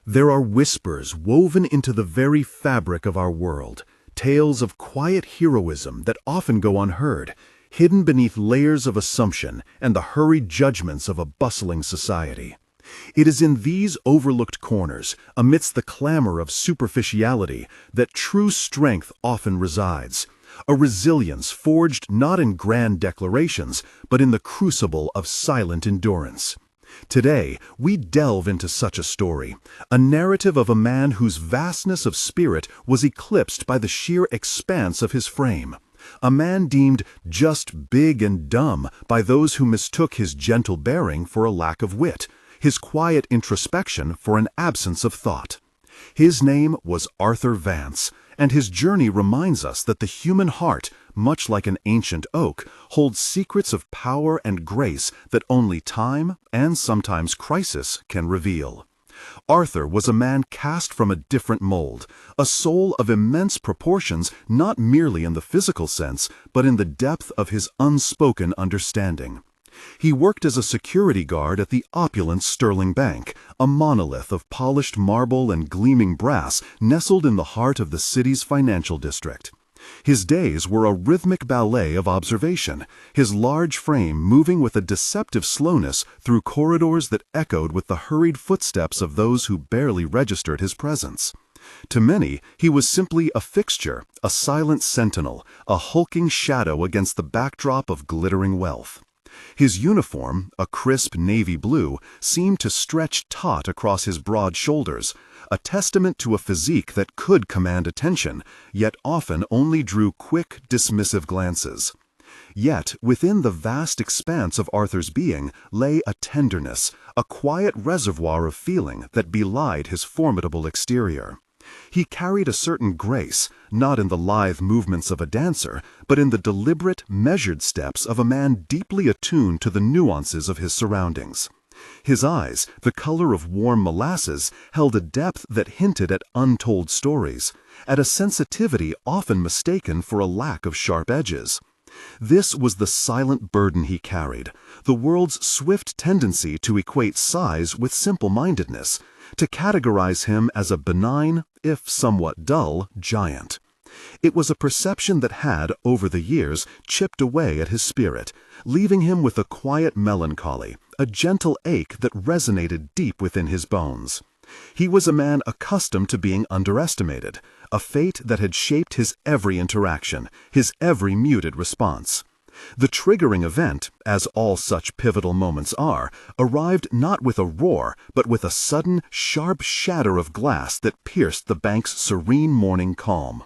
There are whispers woven into the very fabric of our world, tales of quiet heroism that often go unheard, hidden beneath layers of assumption and the hurried judgments of a bustling society. It is in these overlooked corners, amidst the clamor of superficiality, that true strength often resides, a resilience forged not in grand declarations, but in the crucible of silent endurance. Today, we delve into such a story, a narrative of a man whose vastness of spirit was eclipsed by the sheer expanse of his frame. A man deemed just big and dumb by those who mistook his gentle bearing for a lack of wit, his quiet introspection for an absence of thought. His name was Arthur Vance, and his journey reminds us that the human heart, much like an ancient oak, holds secrets of power and grace that only time, and sometimes crisis, can reveal. Arthur was a man cast from a different mold, a soul of immense proportions not merely in the physical sense, but in the depth of his unspoken understanding. He worked as a security guard at the opulent Sterling Bank, a monolith of polished marble and gleaming brass nestled in the heart of the city's financial district. His days were a rhythmic ballet of observation, his large frame moving with a deceptive slowness through corridors that echoed with the hurried footsteps of those who barely registered his presence. To many, he was simply a fixture, a silent sentinel, a hulking shadow against the backdrop of glittering wealth. His uniform, a crisp navy blue, seemed to stretch taut across his broad shoulders, a testament to a physique that could command attention, yet often only drew quick, dismissive glances. Yet, within the vast expanse of Arthur's being lay a tenderness, a quiet reservoir of feeling that belied his formidable exterior. He carried a certain grace, not in the lithe movements of a dancer, but in the deliberate, measured steps of a man deeply attuned to the nuances of his surroundings. His eyes, the color of warm molasses, held a depth that hinted at untold stories, at a sensitivity often mistaken for a lack of sharp edges. This was the silent burden he carried, the world's swift tendency to equate size with simple-mindedness, to categorize him as a benign, if somewhat dull, giant. It was a perception that had, over the years, chipped away at his spirit, leaving him with a quiet melancholy, a gentle ache that resonated deep within his bones. He was a man accustomed to being underestimated, a fate that had shaped his every interaction, his every muted response. The triggering event, as all such pivotal moments are, arrived not with a roar, but with a sudden, sharp shatter of glass that pierced the bank's serene morning calm.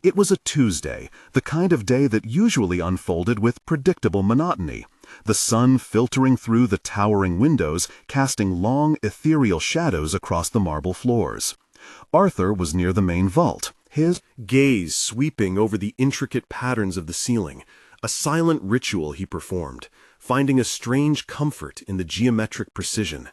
It was a Tuesday, the kind of day that usually unfolded with predictable monotony, the sun filtering through the towering windows, casting long, ethereal shadows across the marble floors. Arthur was near the main vault, his gaze sweeping over the intricate patterns of the ceiling, a silent ritual he performed, finding a strange comfort in the geometric precision.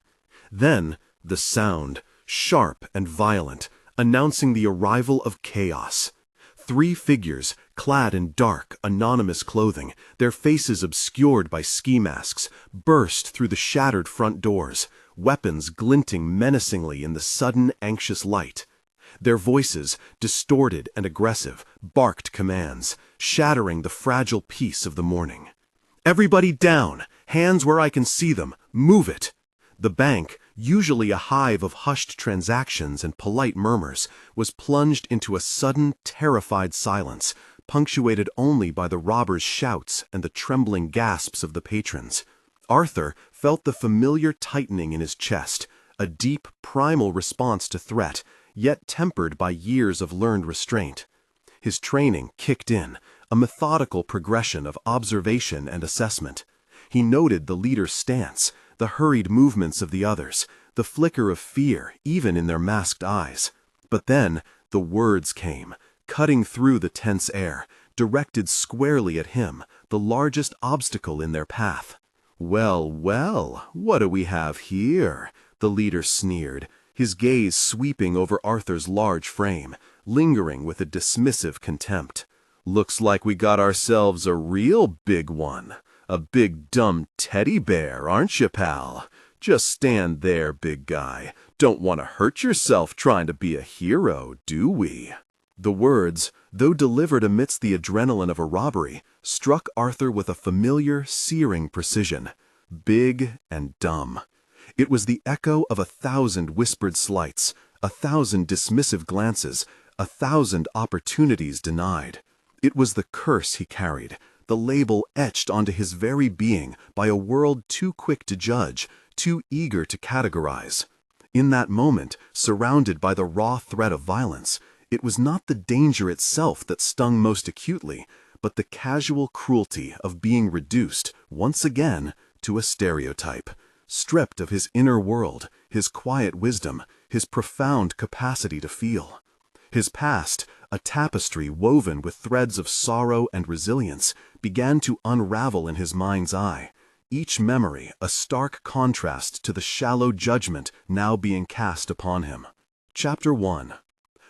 Then, the sound, sharp and violent, announcing the arrival of chaos. 3 figures, clad in dark, anonymous clothing, their faces obscured by ski masks, burst through the shattered front doors, weapons glinting menacingly in the sudden, anxious light. Their voices, distorted and aggressive, barked commands, shattering the fragile peace of the morning. "Everybody down! Hands where I can see them! Move it!" The bank, usually a hive of hushed transactions and polite murmurs, was plunged into a sudden, terrified silence, punctuated only by the robbers' shouts and the trembling gasps of the patrons. Arthur felt the familiar tightening in his chest, a deep, primal response to threat, yet tempered by years of learned restraint. His training kicked in, a methodical progression of observation and assessment. He noted the leader's stance, the hurried movements of the others, the flicker of fear even in their masked eyes. But then the words came, cutting through the tense air, directed squarely at him, the largest obstacle in their path. "Well, well, what do we have here?" the leader sneered, his gaze sweeping over Arthur's large frame, lingering with a dismissive contempt. "Looks like we got ourselves a real big one. A big dumb teddy bear, aren't you, pal? Just stand there, big guy. Don't want to hurt yourself trying to be a hero, do we?" The words, though delivered amidst the adrenaline of a robbery, struck Arthur with a familiar, searing precision. Big and dumb. It was the echo of 1,000 whispered slights, 1,000 dismissive glances, 1,000 opportunities denied. It was the curse he carried, the label etched onto his very being by a world too quick to judge, too eager to categorize. In that moment, surrounded by the raw threat of violence, it was not the danger itself that stung most acutely, but the casual cruelty of being reduced, once again, to a stereotype, stripped of his inner world, his quiet wisdom, his profound capacity to feel. His past, a tapestry woven with threads of sorrow and resilience, began to unravel in his mind's eye, each memory a stark contrast to the shallow judgment now being cast upon him. Chapter 1.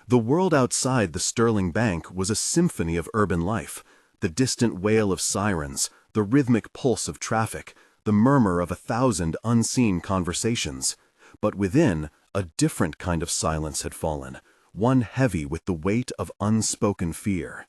The world outside the Sterling Bank was a symphony of urban life, the distant wail of sirens, the rhythmic pulse of traffic, the murmur of 1,000 unseen conversations. But within, a different kind of silence had fallen, one heavy with the weight of unspoken fear.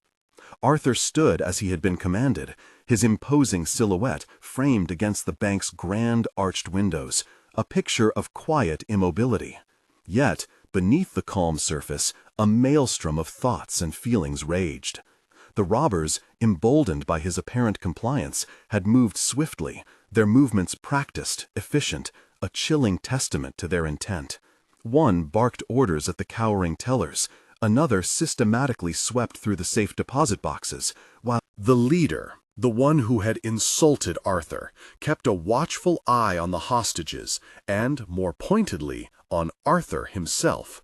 Arthur stood as he had been commanded, his imposing silhouette framed against the bank's grand arched windows, a picture of quiet immobility. Yet, beneath the calm surface, a maelstrom of thoughts and feelings raged. The robbers, emboldened by his apparent compliance, had moved swiftly, their movements practiced, efficient, a chilling testament to their intent. One barked orders at the cowering tellers, another systematically swept through the safe deposit boxes, while the leader, the one who had insulted Arthur, kept a watchful eye on the hostages and, more pointedly, on Arthur himself.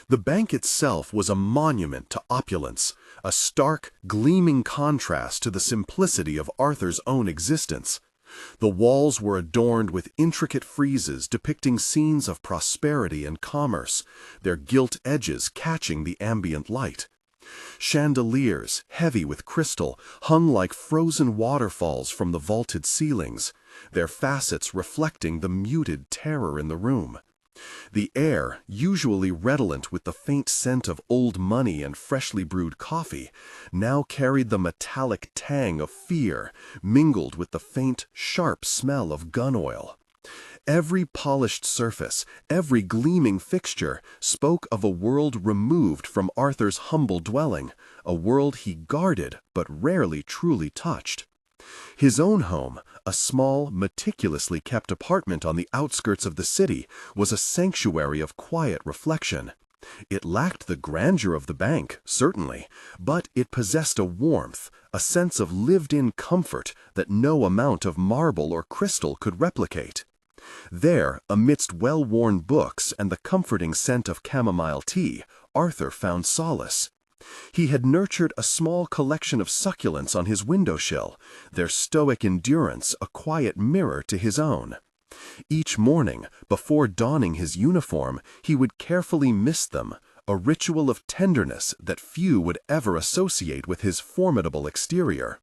The bank itself was a monument to opulence, a stark, gleaming contrast to the simplicity of Arthur's own existence. The walls were adorned with intricate friezes depicting scenes of prosperity and commerce, their gilt edges catching the ambient light. Chandeliers, heavy with crystal, hung like frozen waterfalls from the vaulted ceilings, their facets reflecting the muted terror in the room. The air, usually redolent with the faint scent of old money and freshly brewed coffee, now carried the metallic tang of fear, mingled with the faint, sharp smell of gun oil. Every polished surface, every gleaming fixture, spoke of a world removed from Arthur's humble dwelling, a world he guarded but rarely truly touched. His own home, a small, meticulously kept apartment on the outskirts of the city, was a sanctuary of quiet reflection. It lacked the grandeur of the bank, certainly, but it possessed a warmth, a sense of lived-in comfort that no amount of marble or crystal could replicate. There, amidst well-worn books and the comforting scent of chamomile tea, Arthur found solace. He had nurtured a small collection of succulents on his window-sill, their stoic endurance a quiet mirror to his own. Each morning, before donning his uniform, he would carefully mist them, a ritual of tenderness that few would ever associate with his formidable exterior.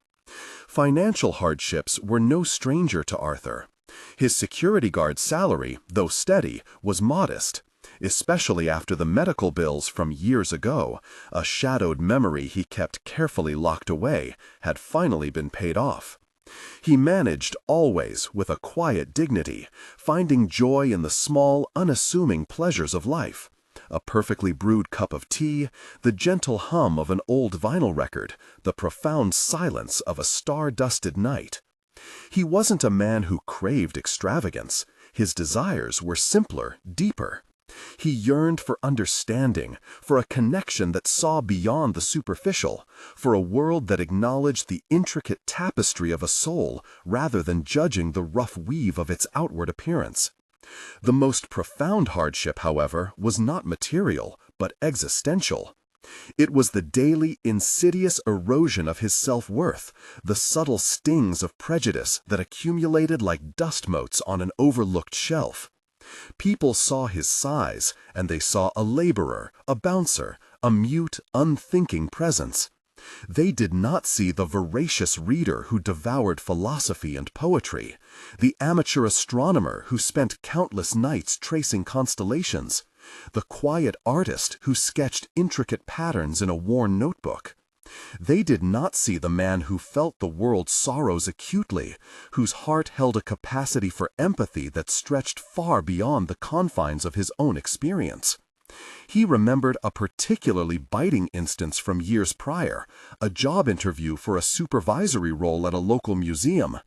Financial hardships were no stranger to Arthur. His security guard's salary, though steady, was modest. Especially after the medical bills from years ago, a shadowed memory he kept carefully locked away, had finally been paid off. He managed always with a quiet dignity, finding joy in the small, unassuming pleasures of life. A perfectly brewed cup of tea, the gentle hum of an old vinyl record, the profound silence of a star-dusted night. He wasn't a man who craved extravagance. His desires were simpler, deeper. He yearned for understanding, for a connection that saw beyond the superficial, for a world that acknowledged the intricate tapestry of a soul rather than judging the rough weave of its outward appearance. The most profound hardship, however, was not material, but existential. It was the daily, insidious erosion of his self-worth, the subtle stings of prejudice that accumulated like dust motes on an overlooked shelf. People saw his size, and they saw a laborer, a bouncer, a mute, unthinking presence. They did not see the voracious reader who devoured philosophy and poetry, the amateur astronomer who spent countless nights tracing constellations, the quiet artist who sketched intricate patterns in a worn notebook. They did not see the man who felt the world's sorrows acutely, whose heart held a capacity for empathy that stretched far beyond the confines of his own experience. He remembered a particularly biting instance from years prior, a job interview for a supervisory role at a local museum.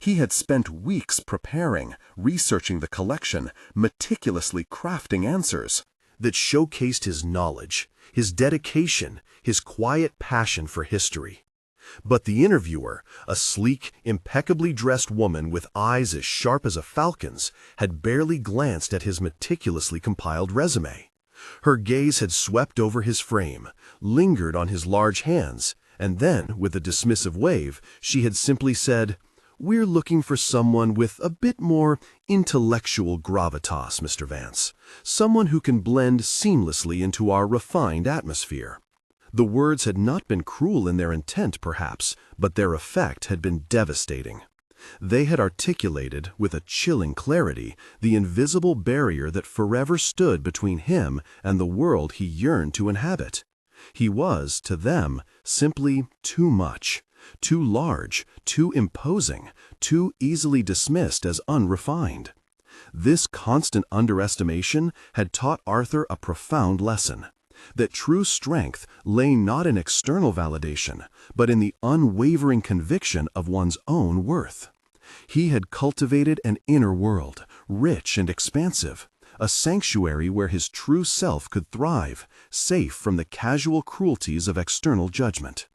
He had spent weeks preparing, researching the collection, meticulously crafting answers that showcased his knowledge, his dedication, his quiet passion for history. But the interviewer, a sleek, impeccably dressed woman with eyes as sharp as a falcon's, had barely glanced at his meticulously compiled resume. Her gaze had swept over his frame, lingered on his large hands, and then, with a dismissive wave, she had simply said, "We're looking for someone with a bit more intellectual gravitas, Mr. Vance. Someone who can blend seamlessly into our refined atmosphere." The words had not been cruel in their intent, perhaps, but their effect had been devastating. They had articulated, with a chilling clarity, the invisible barrier that forever stood between him and the world he yearned to inhabit. He was, to them, simply too much, too large, too imposing, too easily dismissed as unrefined. This constant underestimation had taught Arthur a profound lesson, that true strength lay not in external validation, but in the unwavering conviction of one's own worth. He had cultivated an inner world, rich and expansive, a sanctuary where his true self could thrive, safe from the casual cruelties of external judgment.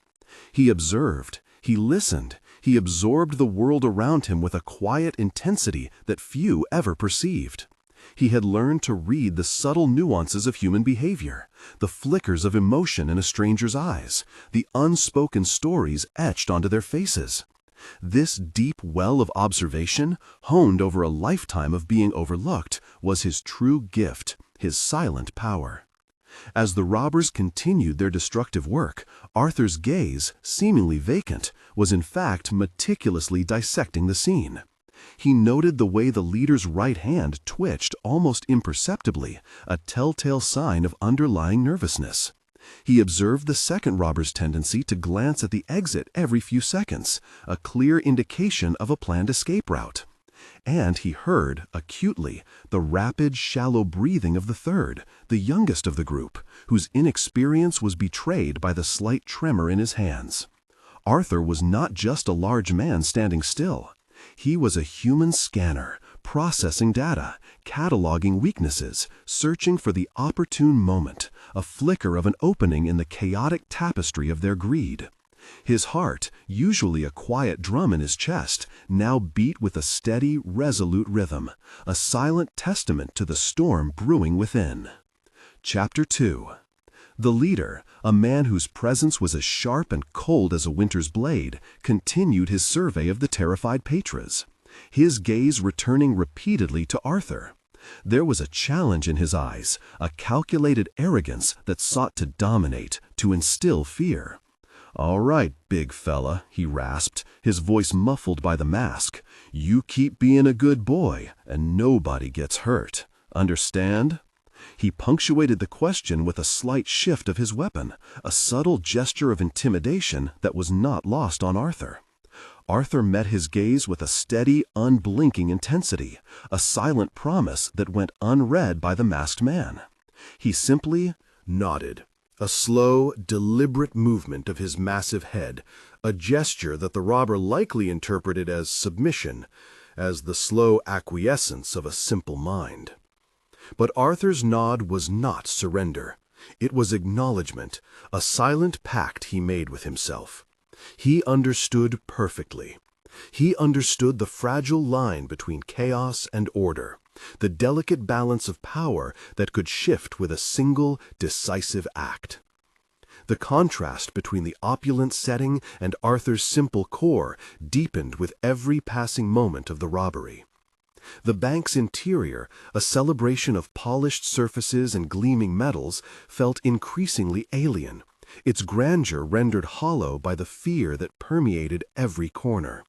He observed, he listened, he absorbed the world around him with a quiet intensity that few ever perceived. He had learned to read the subtle nuances of human behavior, the flickers of emotion in a stranger's eyes, the unspoken stories etched onto their faces. This deep well of observation, honed over a lifetime of being overlooked, was his true gift, his silent power. As the robbers continued their destructive work, Arthur's gaze, seemingly vacant, was in fact meticulously dissecting the scene. He noted the way the leader's right hand twitched almost imperceptibly, a telltale sign of underlying nervousness. He observed the second robber's tendency to glance at the exit every few seconds, a clear indication of a planned escape route. And he heard, acutely, the rapid, shallow breathing of the third, the youngest of the group, whose inexperience was betrayed by the slight tremor in his hands. Arthur was not just a large man standing still. He was a human scanner, processing data, cataloging weaknesses, searching for the opportune moment, a flicker of an opening in the chaotic tapestry of their greed. His heart, usually a quiet drum in his chest, now beat with a steady, resolute rhythm, a silent testament to the storm brewing within. Chapter 2. The leader, a man whose presence was as sharp and cold as a winter's blade, continued his survey of the terrified patres, his gaze returning repeatedly to Arthur. There was a challenge in his eyes, a calculated arrogance that sought to dominate, to instill fear. "All right, big fella," he rasped, his voice muffled by the mask. "You keep being a good boy, and nobody gets hurt. Understand?" He punctuated the question with a slight shift of his weapon, a subtle gesture of intimidation that was not lost on Arthur. Arthur met his gaze with a steady, unblinking intensity, a silent promise that went unread by the masked man. He simply nodded, a slow, deliberate movement of his massive head, a gesture that the robber likely interpreted as submission, as the slow acquiescence of a simple mind. But Arthur's nod was not surrender. It was acknowledgment, a silent pact he made with himself. He understood perfectly. He understood the fragile line between chaos and order, the delicate balance of power that could shift with a single, decisive act. The contrast between the opulent setting and Arthur's simple core deepened with every passing moment of the robbery. The bank's interior, a celebration of polished surfaces and gleaming metals, felt increasingly alien, its grandeur rendered hollow by the fear that permeated every corner.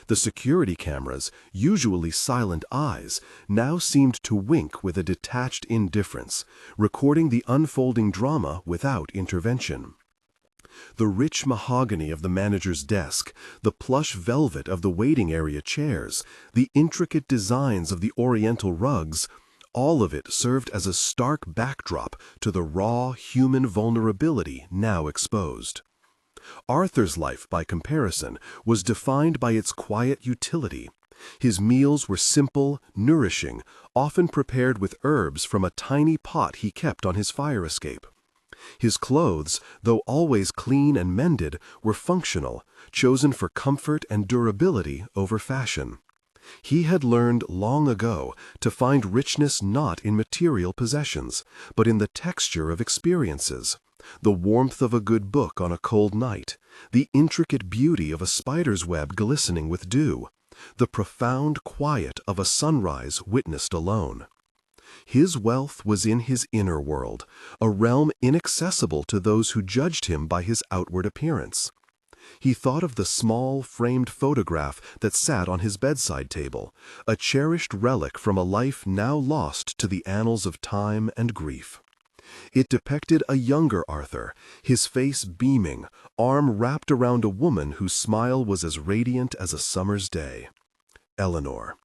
The security cameras, usually silent eyes, now seemed to wink with a detached indifference, recording the unfolding drama without intervention. The rich mahogany of the manager's desk, the plush velvet of the waiting area chairs, the intricate designs of the oriental rugs, all of it served as a stark backdrop to the raw human vulnerability now exposed. Arthur's life, by comparison, was defined by its quiet utility. His meals were simple, nourishing, often prepared with herbs from a tiny pot he kept on his fire escape. His clothes, though always clean and mended, were functional, chosen for comfort and durability over fashion. He had learned long ago to find richness not in material possessions, but in the texture of experiences. The warmth of a good book on a cold night, the intricate beauty of a spider's web glistening with dew, the profound quiet of a sunrise witnessed alone. His wealth was in his inner world, a realm inaccessible to those who judged him by his outward appearance. He thought of the small, framed photograph that sat on his bedside table, a cherished relic from a life now lost to the annals of time and grief. It depicted a younger Arthur, his face beaming, arm wrapped around a woman whose smile was as radiant as a summer's day. Eleanor.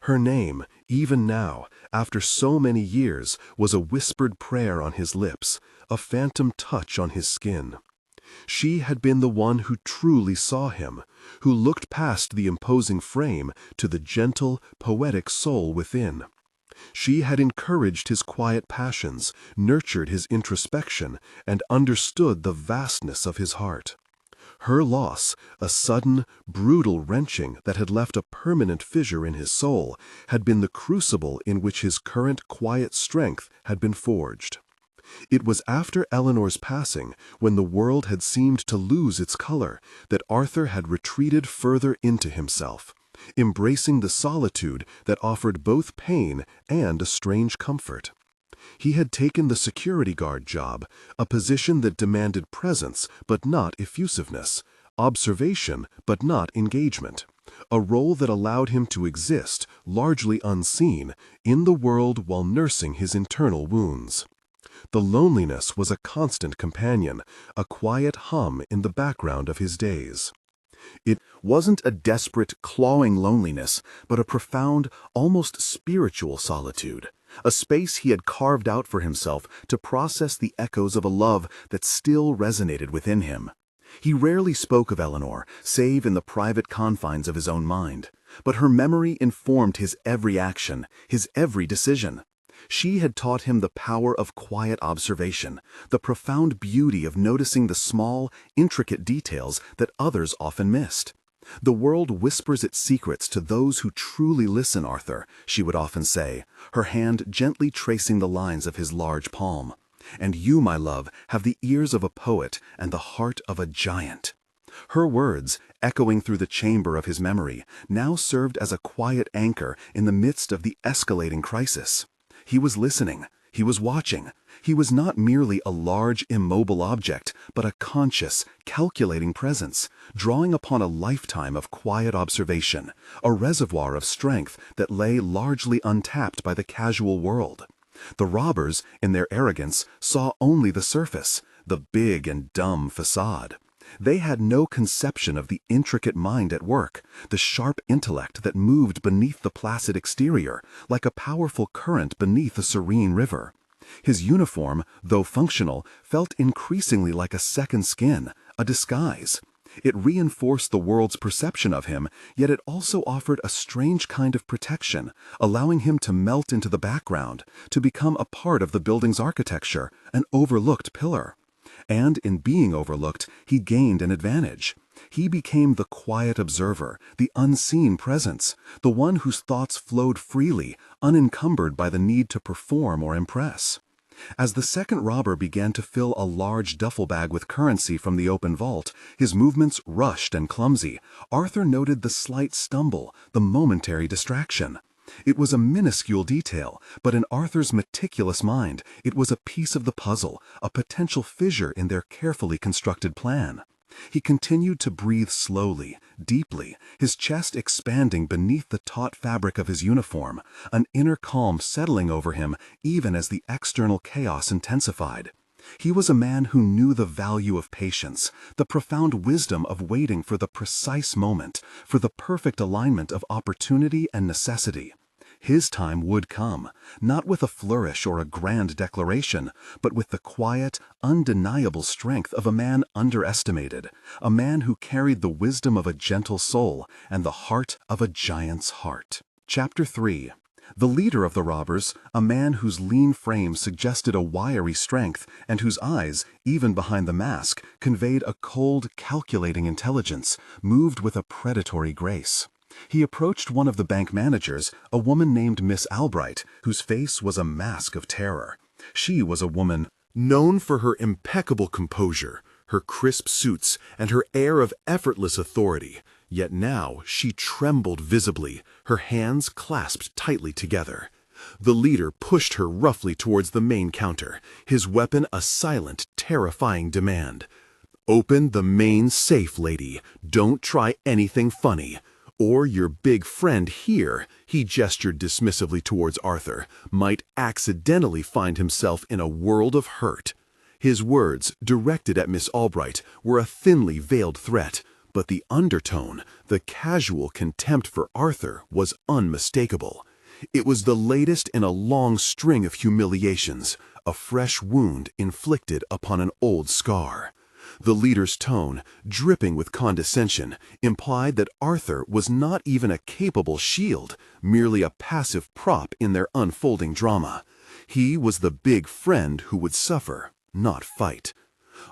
Her name, even now, after so many years, was a whispered prayer on his lips, a phantom touch on his skin. She had been the one who truly saw him, who looked past the imposing frame to the gentle, poetic soul within. She had encouraged his quiet passions, nurtured his introspection, and understood the vastness of his heart. Her loss, a sudden, brutal wrenching that had left a permanent fissure in his soul, had been the crucible in which his current quiet strength had been forged. It was after Eleanor's passing, when the world had seemed to lose its color, that Arthur had retreated further into himself, embracing the solitude that offered both pain and a strange comfort. He had taken the security guard job, a position that demanded presence but not effusiveness, observation but not engagement, a role that allowed him to exist, largely unseen, in the world while nursing his internal wounds. The loneliness was a constant companion, a quiet hum in the background of his days. It wasn't a desperate, clawing loneliness, but a profound, almost spiritual solitude, a space he had carved out for himself to process the echoes of a love that still resonated within him. He rarely spoke of Eleanor, save in the private confines of his own mind, but her memory informed his every action, his every decision. She had taught him the power of quiet observation, the profound beauty of noticing the small, intricate details that others often missed. "The world whispers its secrets to those who truly listen, Arthur," she would often say, her hand gently tracing the lines of his large palm. "And you, my love, have the ears of a poet and the heart of a giant." Her words, echoing through the chamber of his memory, now served as a quiet anchor in the midst of the escalating crisis. He was listening. He was watching. He was not merely a large, immobile object, but a conscious, calculating presence, drawing upon a lifetime of quiet observation, a reservoir of strength that lay largely untapped by the casual world. The robbers, in their arrogance, saw only the surface, the big and dumb facade. They had no conception of the intricate mind at work, the sharp intellect that moved beneath the placid exterior, like a powerful current beneath a serene river. His uniform, though functional, felt increasingly like a second skin, a disguise. It reinforced the world's perception of him, yet it also offered a strange kind of protection, allowing him to melt into the background, to become a part of the building's architecture, an overlooked pillar. And in being overlooked, he gained an advantage. He became the quiet observer, the unseen presence, the one whose thoughts flowed freely, unencumbered by the need to perform or impress. As the second robber began to fill a large duffel bag with currency from the open vault, his movements rushed and clumsy. Arthur noted the slight stumble, the momentary distraction. It was a minuscule detail, but in Arthur's meticulous mind, it was a piece of the puzzle, a potential fissure in their carefully constructed plan. He continued to breathe slowly, deeply, his chest expanding beneath the taut fabric of his uniform, an inner calm settling over him even as the external chaos intensified. He was a man who knew the value of patience, the profound wisdom of waiting for the precise moment, for the perfect alignment of opportunity and necessity. His time would come, not with a flourish or a grand declaration, but with the quiet, undeniable strength of a man underestimated, a man who carried the wisdom of a gentle soul and the heart of a giant's heart. Chapter 3. The leader of the robbers, a man whose lean frame suggested a wiry strength and whose eyes, even behind the mask, conveyed a cold, calculating intelligence, moved with a predatory grace. He approached one of the bank managers, a woman named Miss Albright, whose face was a mask of terror. She was a woman known for her impeccable composure, her crisp suits, and her air of effortless authority. Yet now she trembled visibly, her hands clasped tightly together. The leader pushed her roughly towards the main counter, his weapon a silent, terrifying demand. "Open the main safe, lady. Don't try anything funny. Or your big friend here," he gestured dismissively towards Arthur, "might accidentally find himself in a world of hurt." His words, directed at Miss Albright, were a thinly veiled threat, but the undertone, the casual contempt for Arthur, was unmistakable. It was the latest in a long string of humiliations, a fresh wound inflicted upon an old scar. The leader's tone, dripping with condescension, implied that Arthur was not even a capable shield, merely a passive prop in their unfolding drama. He was the big friend who would suffer, not fight.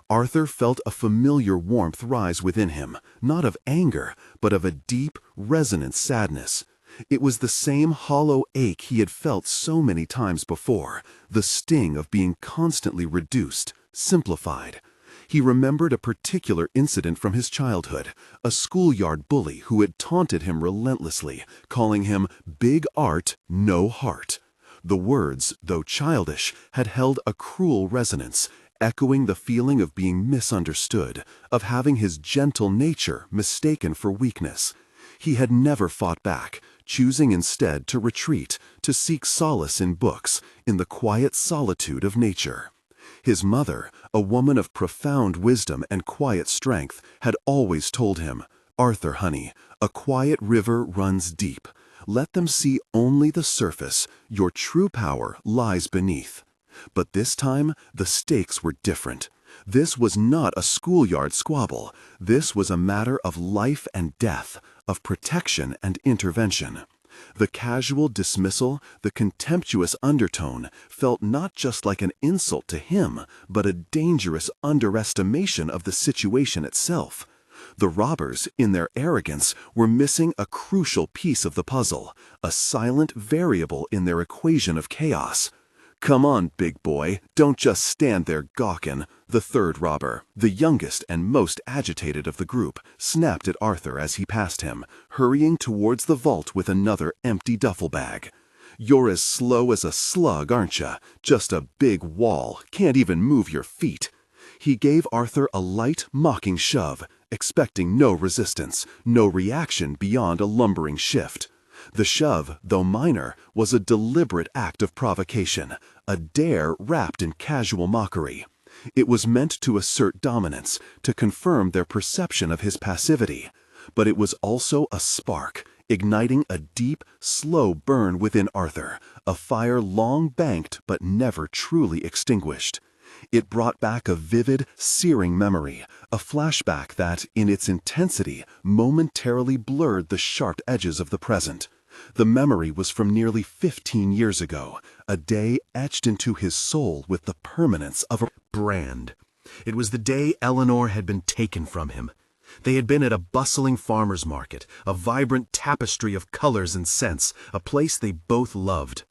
Arthur felt a familiar warmth rise within him, not of anger, but of a deep, resonant sadness. It was the same hollow ache he had felt so many times before, the sting of being constantly reduced, simplified. He remembered a particular incident from his childhood, a schoolyard bully who had taunted him relentlessly, calling him Big Art, No Heart. The words, though childish, had held a cruel resonance, echoing the feeling of being misunderstood, of having his gentle nature mistaken for weakness. He had never fought back, choosing instead to retreat, to seek solace in books, in the quiet solitude of nature. His mother, a woman of profound wisdom and quiet strength, had always told him, "Arthur, honey, a quiet river runs deep. Let them see only the surface. Your true power lies beneath." But this time, the stakes were different. This was not a schoolyard squabble. This was a matter of life and death, of protection and intervention. The casual dismissal, the contemptuous undertone, felt not just like an insult to him, but a dangerous underestimation of the situation itself. The robbers, in their arrogance, were missing a crucial piece of the puzzle, a silent variable in their equation of chaos. "Come on, big boy, don't just stand there gawkin'," the third robber, the youngest and most agitated of the group, snapped at Arthur as he passed him, hurrying towards the vault with another empty duffel bag. "You're as slow as a slug, aren't you? Just a big wall, can't even move your feet." He gave Arthur a light, mocking shove, expecting no resistance, no reaction beyond a lumbering shift. The shove, though minor, was a deliberate act of provocation, a dare wrapped in casual mockery. It was meant to assert dominance, to confirm their perception of his passivity. But it was also a spark, igniting a deep, slow burn within Arthur, a fire long banked but never truly extinguished. It brought back a vivid, searing memory, a flashback that, in its intensity, momentarily blurred the sharp edges of the present. The memory was from nearly 15 years ago, a day etched into his soul with the permanence of a brand. It was the day Eleanor had been taken from him. They had been at a bustling farmer's market, a vibrant tapestry of colors and scents, a place they both loved.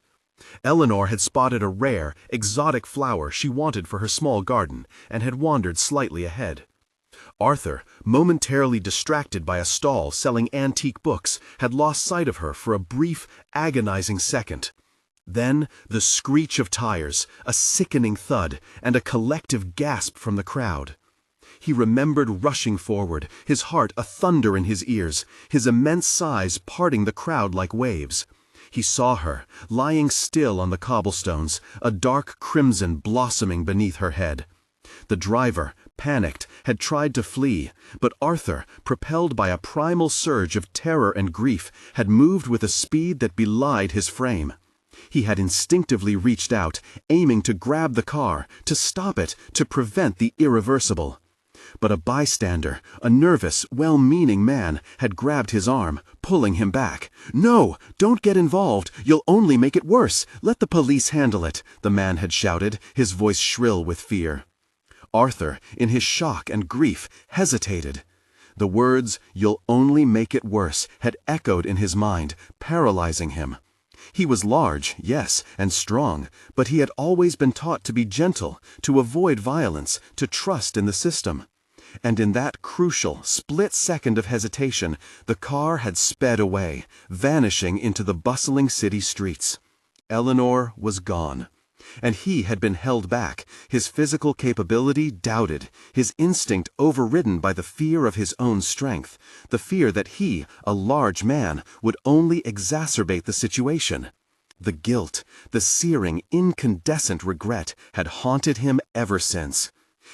Eleanor had spotted a rare, exotic flower she wanted for her small garden and had wandered slightly ahead. Arthur, momentarily distracted by a stall selling antique books, had lost sight of her for a brief, agonizing second. Then, the screech of tires, a sickening thud, and a collective gasp from the crowd. He remembered rushing forward, his heart a thunder in his ears, his immense size parting the crowd like waves. He saw her, lying still on the cobblestones, a dark crimson blossoming beneath her head. The driver, panicked, had tried to flee, but Arthur, propelled by a primal surge of terror and grief, had moved with a speed that belied his frame. He had instinctively reached out, aiming to grab the car, to stop it, to prevent the irreversible. But a bystander, a nervous, well-meaning man, had grabbed his arm, pulling him back. "No, don't get involved. You'll only make it worse. Let the police handle it," the man had shouted, his voice shrill with fear. Arthur, in his shock and grief, hesitated. The words, "You'll only make it worse," had echoed in his mind, paralyzing him. He was large, yes, and strong, but he had always been taught to be gentle, to avoid violence, to trust in the system. And in that crucial, split second of hesitation, the car had sped away, vanishing into the bustling city streets. Eleanor was gone. And he had been held back, his physical capability doubted, his instinct overridden by the fear of his own strength, the fear that he, a large man, would only exacerbate the situation. The guilt, the searing, incandescent regret had haunted him ever since.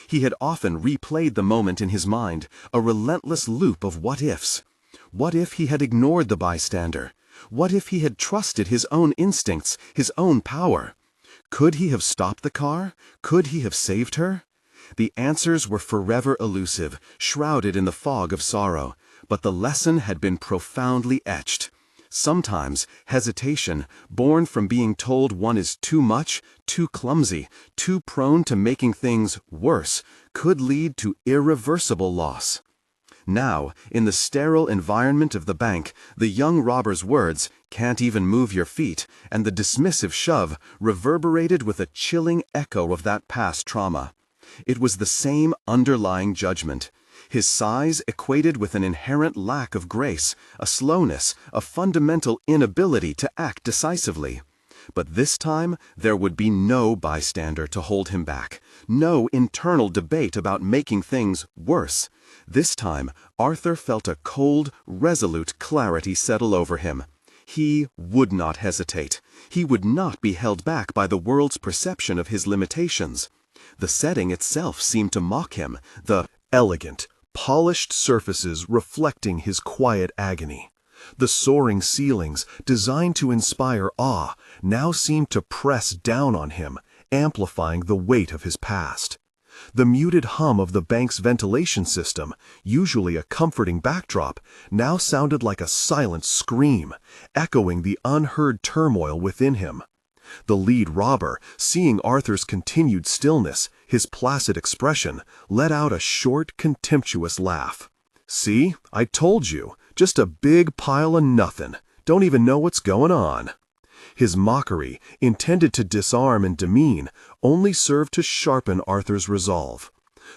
He had often replayed the moment in his mind, a relentless loop of what-ifs. What if he had ignored the bystander? What if he had trusted his own instincts, his own power? Could he have stopped the car? Could he have saved her? The answers were forever elusive, shrouded in the fog of sorrow, but the lesson had been profoundly etched. Sometimes hesitation, born from being told one is too much, too clumsy, too prone to making things worse, could lead to irreversible loss. Now, in the sterile environment of the bank, the young robber's words, "Can't even move your feet," and the dismissive shove reverberated with a chilling echo of that past trauma. It was the same underlying judgment. His size equated with an inherent lack of grace, a slowness, a fundamental inability to act decisively. But this time, there would be no bystander to hold him back, no internal debate about making things worse. This time, Arthur felt a cold, resolute clarity settle over him. He would not hesitate. He would not be held back by the world's perception of his limitations. The setting itself seemed to mock him, the elegant, polished surfaces reflecting his quiet agony. The soaring ceilings, designed to inspire awe, now seemed to press down on him, amplifying the weight of his past. The muted hum of the bank's ventilation system, usually a comforting backdrop, now sounded like a silent scream, echoing the unheard turmoil within him. The lead robber, seeing Arthur's continued stillness, his placid expression, let out a short, contemptuous laugh. "See, I told you, just a big pile of nothing. Don't even know what's going on." His mockery, intended to disarm and demean, only served to sharpen Arthur's resolve.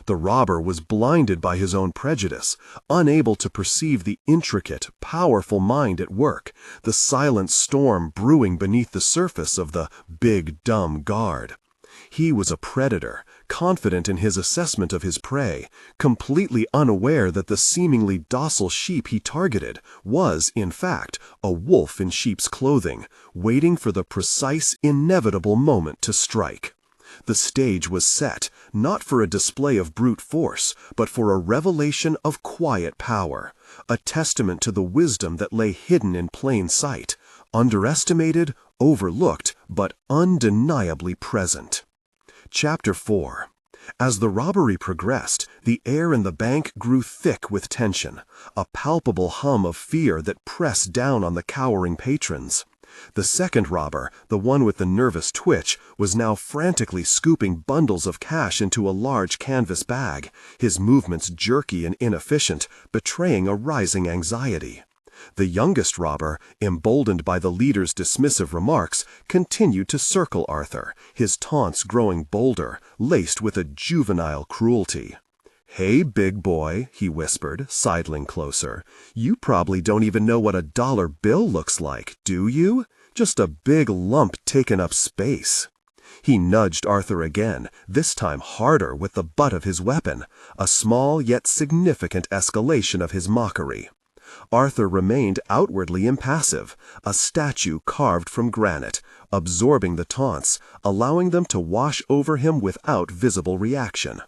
The robber was blinded by his own prejudice, unable to perceive the intricate, powerful mind at work, the silent storm brewing beneath the surface of the big, dumb guard. He was a predator, confident in his assessment of his prey, completely unaware that the seemingly docile sheep he targeted was, in fact, a wolf in sheep's clothing, waiting for the precise, inevitable moment to strike. The stage was set, not for a display of brute force, but for a revelation of quiet power, a testament to the wisdom that lay hidden in plain sight, underestimated, overlooked, but undeniably present. Chapter 4. As the robbery progressed, the air in the bank grew thick with tension, a palpable hum of fear that pressed down on the cowering patrons. The second robber, the one with the nervous twitch, was now frantically scooping bundles of cash into a large canvas bag, his movements jerky and inefficient, betraying a rising anxiety. The youngest robber, emboldened by the leader's dismissive remarks, continued to circle Arthur, his taunts growing bolder, laced with a juvenile cruelty. "Hey, big boy," he whispered, sidling closer. "You probably don't even know what a dollar bill looks like, do you? Just a big lump taking up space." He nudged Arthur again, this time harder with the butt of his weapon, a small yet significant escalation of his mockery. Arthur remained outwardly impassive, a statue carved from granite, absorbing the taunts, allowing them to wash over him without visible reaction.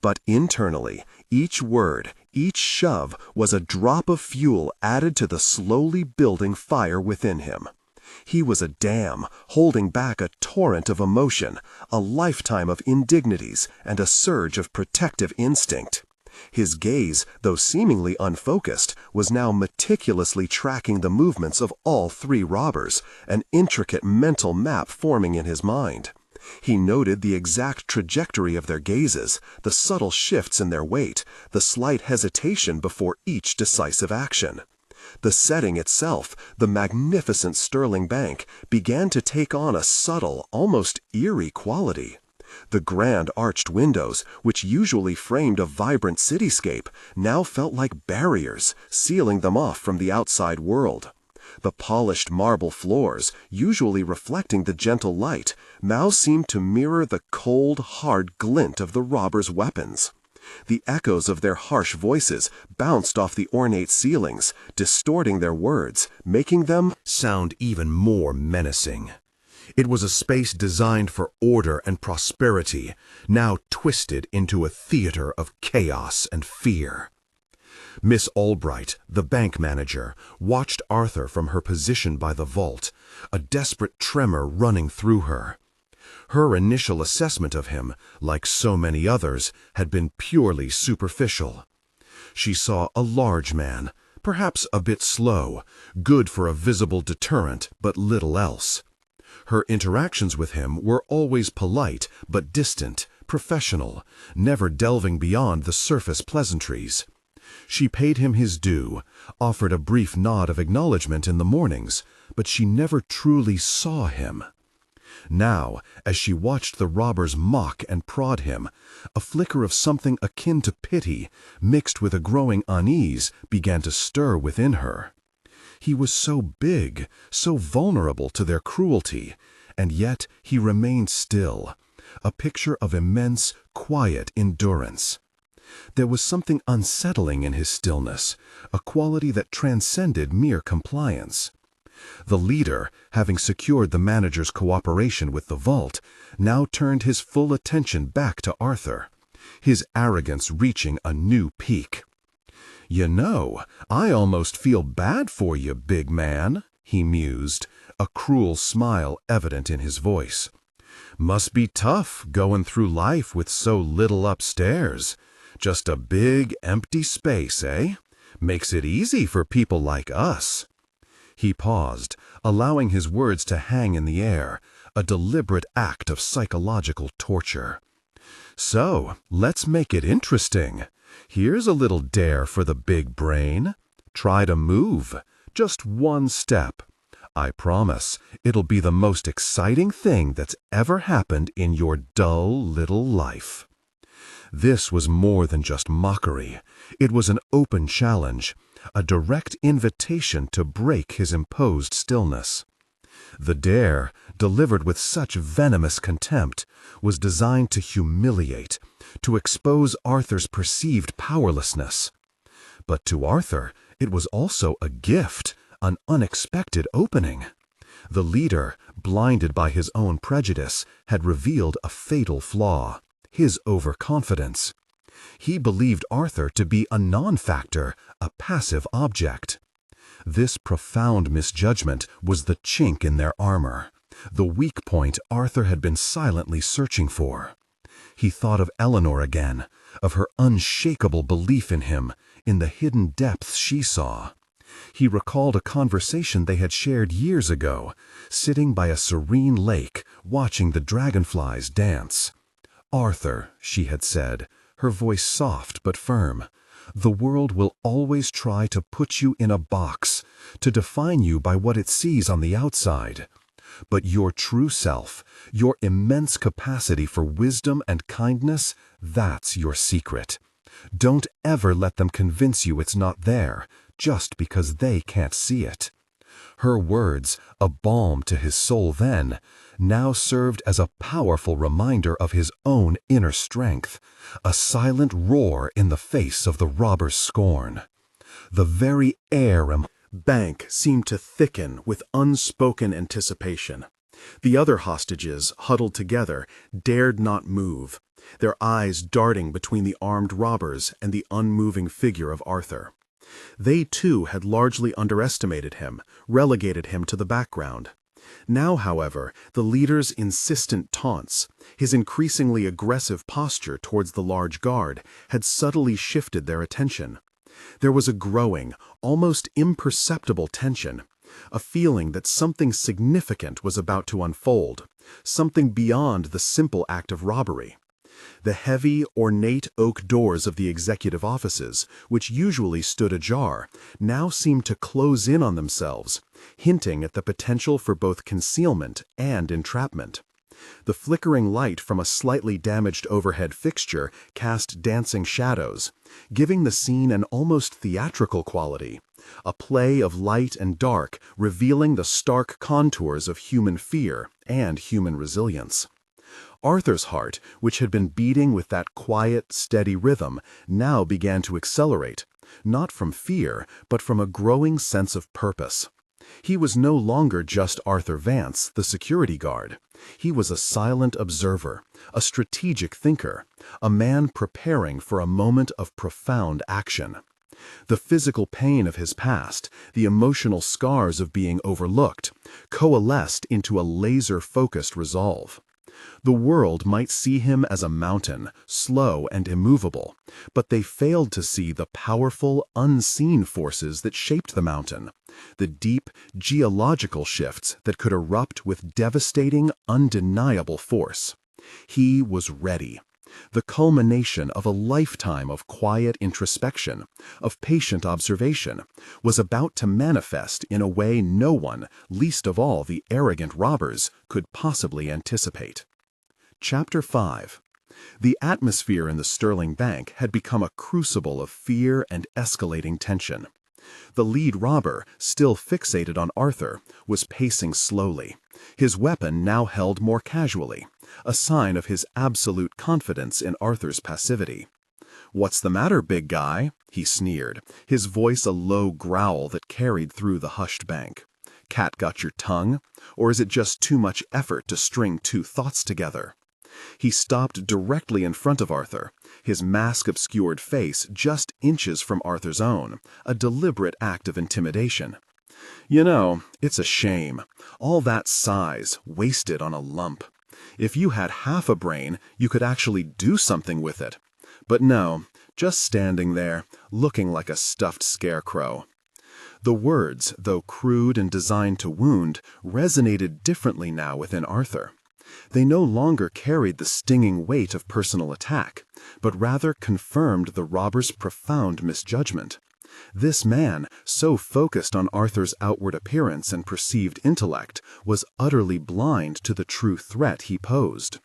But internally, each word, each shove was a drop of fuel added to the slowly building fire within him. He was a dam, holding back a torrent of emotion, a lifetime of indignities, and a surge of protective instinct. His gaze, though seemingly unfocused, was now meticulously tracking the movements of all three robbers, an intricate mental map forming in his mind. He noted the exact trajectory of their gazes, the subtle shifts in their weight, the slight hesitation before each decisive action. The setting itself, the magnificent Sterling Bank, began to take on a subtle, almost eerie quality. The grand arched windows, which usually framed a vibrant cityscape, now felt like barriers, sealing them off from the outside world. The polished marble floors, usually reflecting the gentle light, now seemed to mirror the cold, hard glint of the robbers' weapons. The echoes of their harsh voices bounced off the ornate ceilings, distorting their words, making them sound even more menacing. It was a space designed for order and prosperity, now twisted into a theater of chaos and fear. Miss Albright, the bank manager, watched Arthur from her position by the vault, a desperate tremor running through her. Her initial assessment of him, like so many others, had been purely superficial. She saw a large man, perhaps a bit slow, good for a visible deterrent, but little else. Her interactions with him were always polite but distant, professional, never delving beyond the surface pleasantries. She paid him his due, offered a brief nod of acknowledgement in the mornings, but she never truly saw him. Now, as she watched the robbers mock and prod him, a flicker of something akin to pity, mixed with a growing unease, began to stir within her. He was so big, so vulnerable to their cruelty, and yet he remained still, a picture of immense, quiet endurance. There was something unsettling in his stillness, a quality that transcended mere compliance. The leader, having secured the manager's cooperation with the vault, now turned his full attention back to Arthur, his arrogance reaching a new peak. "You know, I almost feel bad for you, big man," he mused, a cruel smile evident in his voice. "Must be tough going through life with so little upstairs. Just a big, empty space, eh? Makes it easy for people like us." He paused, allowing his words to hang in the air, a deliberate act of psychological torture. "So, let's make it interesting. Here's a little dare for the big brain. Try to move, just one step. I promise it'll be the most exciting thing that's ever happened in your dull little life." This was more than just mockery. It was an open challenge, a direct invitation to break his imposed stillness. The dare, delivered with such venomous contempt, was designed to humiliate, to expose Arthur's perceived powerlessness. But to Arthur, it was also a gift, an unexpected opening. The leader, blinded by his own prejudice, had revealed a fatal flaw, his overconfidence. He believed Arthur to be a non-factor, a passive object. This profound misjudgment was the chink in their armor, the weak point Arthur had been silently searching for. He thought of Eleanor again, of her unshakable belief in him, in the hidden depths she saw. He recalled a conversation they had shared years ago, sitting by a serene lake, watching the dragonflies dance. "Arthur," she had said, her voice soft but firm, "the world will always try to put you in a box, to define you by what it sees on the outside. But your true self, your immense capacity for wisdom and kindness, that's your secret. Don't ever let them convince you it's not there, just because they can't see it. Her words, a balm to his soul then, now served as a powerful reminder of his own inner strength, a silent roar in the face of the robber's scorn. The very air and bank seemed to thicken with unspoken anticipation. The other hostages, huddled together, dared not move, their eyes darting between the armed robbers and the unmoving figure of Arthur. They too had largely underestimated him, relegated him to the background. Now, however, the leader's insistent taunts, his increasingly aggressive posture towards the large guard, had subtly shifted their attention. There was a growing, almost imperceptible tension, a feeling that something significant was about to unfold, something beyond the simple act of robbery. The heavy, ornate oak doors of the executive offices, which usually stood ajar, now seemed to close in on themselves, hinting at the potential for both concealment and entrapment. The flickering light from a slightly damaged overhead fixture cast dancing shadows, giving the scene an almost theatrical quality, a play of light and dark revealing the stark contours of human fear and human resilience. Arthur's heart, which had been beating with that quiet, steady rhythm, now began to accelerate, not from fear, but from a growing sense of purpose. He was no longer just Arthur Vance, the security guard. He was a silent observer, a strategic thinker, a man preparing for a moment of profound action. The physical pain of his past, the emotional scars of being overlooked, coalesced into a laser-focused resolve. The world might see him as a mountain, slow and immovable, but they failed to see the powerful, unseen forces that shaped the mountain, the deep, geological shifts that could erupt with devastating, undeniable force. He was ready. The culmination of a lifetime of quiet introspection, of patient observation, was about to manifest in a way no one, least of all the arrogant robbers, could possibly anticipate. Chapter 5. The atmosphere in the Sterling Bank had become a crucible of fear and escalating tension. The lead robber, still fixated on Arthur, was pacing slowly, his weapon now held more casually, a sign of his absolute confidence in Arthur's passivity. "What's the matter, big guy?" he sneered, his voice a low growl that carried through the hushed bank. "Cat got your tongue? Or is it just too much effort to string two thoughts together?" He stopped directly in front of Arthur, his mask-obscured face just inches from Arthur's own, a deliberate act of intimidation. "You know, it's a shame. All that size, wasted on a lump. If you had half a brain, you could actually do something with it. But no, just standing there, looking like a stuffed scarecrow." The words, though crude and designed to wound, resonated differently now within Arthur. They no longer carried the stinging weight of personal attack, but rather confirmed the robber's profound misjudgment. This man, so focused on Arthur's outward appearance and perceived intellect, was utterly blind to the true threat he posed.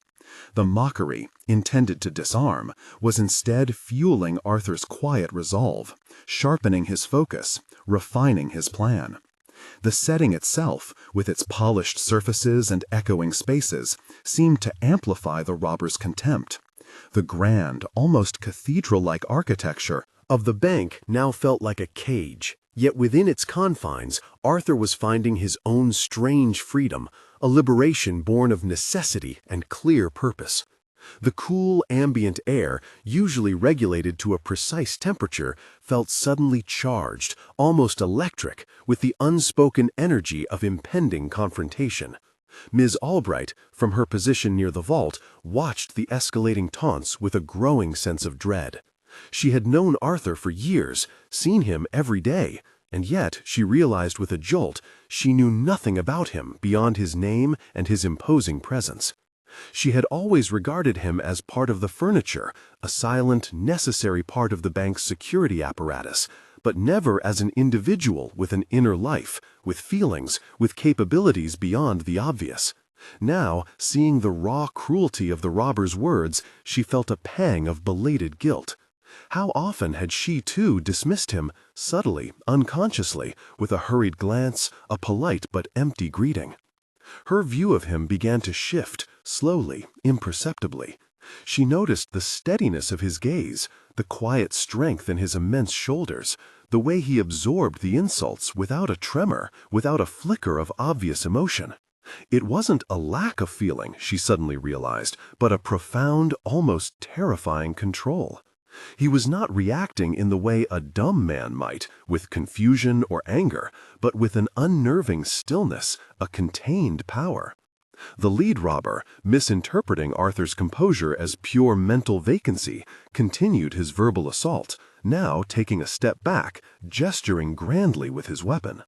The mockery, intended to disarm, was instead fueling Arthur's quiet resolve, sharpening his focus, refining his plan. The setting itself, with its polished surfaces and echoing spaces, seemed to amplify the robber's contempt. The grand, almost cathedral-like architecture of the bank now felt like a cage, yet within its confines, Arthur was finding his own strange freedom, a liberation born of necessity and clear purpose. The cool, ambient air, usually regulated to a precise temperature, felt suddenly charged, almost electric, with the unspoken energy of impending confrontation. Ms. Albright, from her position near the vault, watched the escalating taunts with a growing sense of dread. She had known Arthur for years, seen him every day, and yet, she realized with a jolt, she knew nothing about him beyond his name and his imposing presence. She had always regarded him as part of the furniture, a silent, necessary part of the bank's security apparatus, but never as an individual with an inner life, with feelings, with capabilities beyond the obvious. Now, seeing the raw cruelty of the robber's words, she felt a pang of belated guilt. How often had she too dismissed him, subtly, unconsciously, with a hurried glance, a polite but empty greeting? Her view of him began to shift, slowly, imperceptibly. She noticed the steadiness of his gaze, the quiet strength in his immense shoulders, the way he absorbed the insults without a tremor, without a flicker of obvious emotion. It wasn't a lack of feeling, she suddenly realized, but a profound, almost terrifying control. He was not reacting in the way a dumb man might, with confusion or anger, but with an unnerving stillness, a contained power. The lead robber, misinterpreting Arthur's composure as pure mental vacancy, continued his verbal assault, now taking a step back, gesturing grandly with his weapon.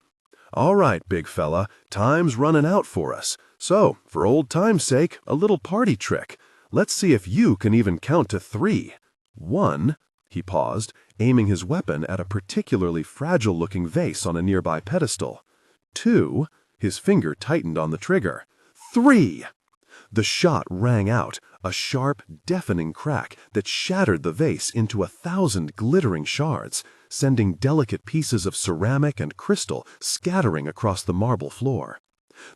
"All right, big fella, time's running out for us. So, for old time's sake, a little party trick. Let's see if you can even count to 3. 1, he paused, aiming his weapon at a particularly fragile-looking vase on a nearby pedestal. 2, his finger tightened on the trigger. 3! The shot rang out, a sharp, deafening crack that shattered the vase into 1,000 glittering shards, sending delicate pieces of ceramic and crystal scattering across the marble floor.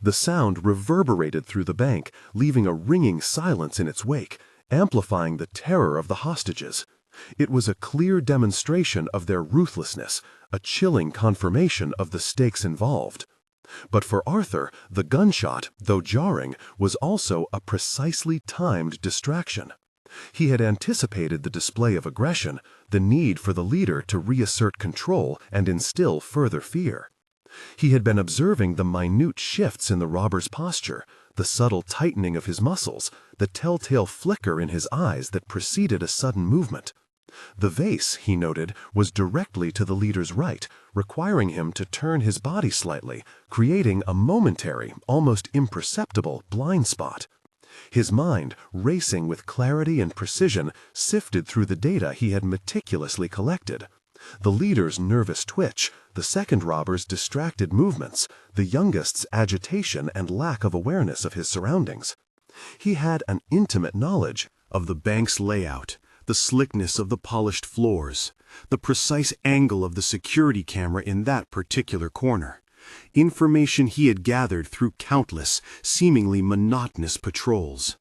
The sound reverberated through the bank, leaving a ringing silence in its wake, amplifying the terror of the hostages. It was a clear demonstration of their ruthlessness, a chilling confirmation of the stakes involved. But for Arthur, the gunshot, though jarring, was also a precisely timed distraction. He had anticipated the display of aggression, the need for the leader to reassert control and instill further fear. He had been observing the minute shifts in the robber's posture, the subtle tightening of his muscles, the telltale flicker in his eyes that preceded a sudden movement. The vase, he noted, was directly to the leader's right, requiring him to turn his body slightly, creating a momentary, almost imperceptible blind spot. His mind, racing with clarity and precision, sifted through the data he had meticulously collected. The leader's nervous twitch, the second robber's distracted movements, the youngest's agitation and lack of awareness of his surroundings. He had an intimate knowledge of the bank's layout, the slickness of the polished floors, the precise angle of the security camera in that particular corner. Information he had gathered through countless, seemingly monotonous patrols.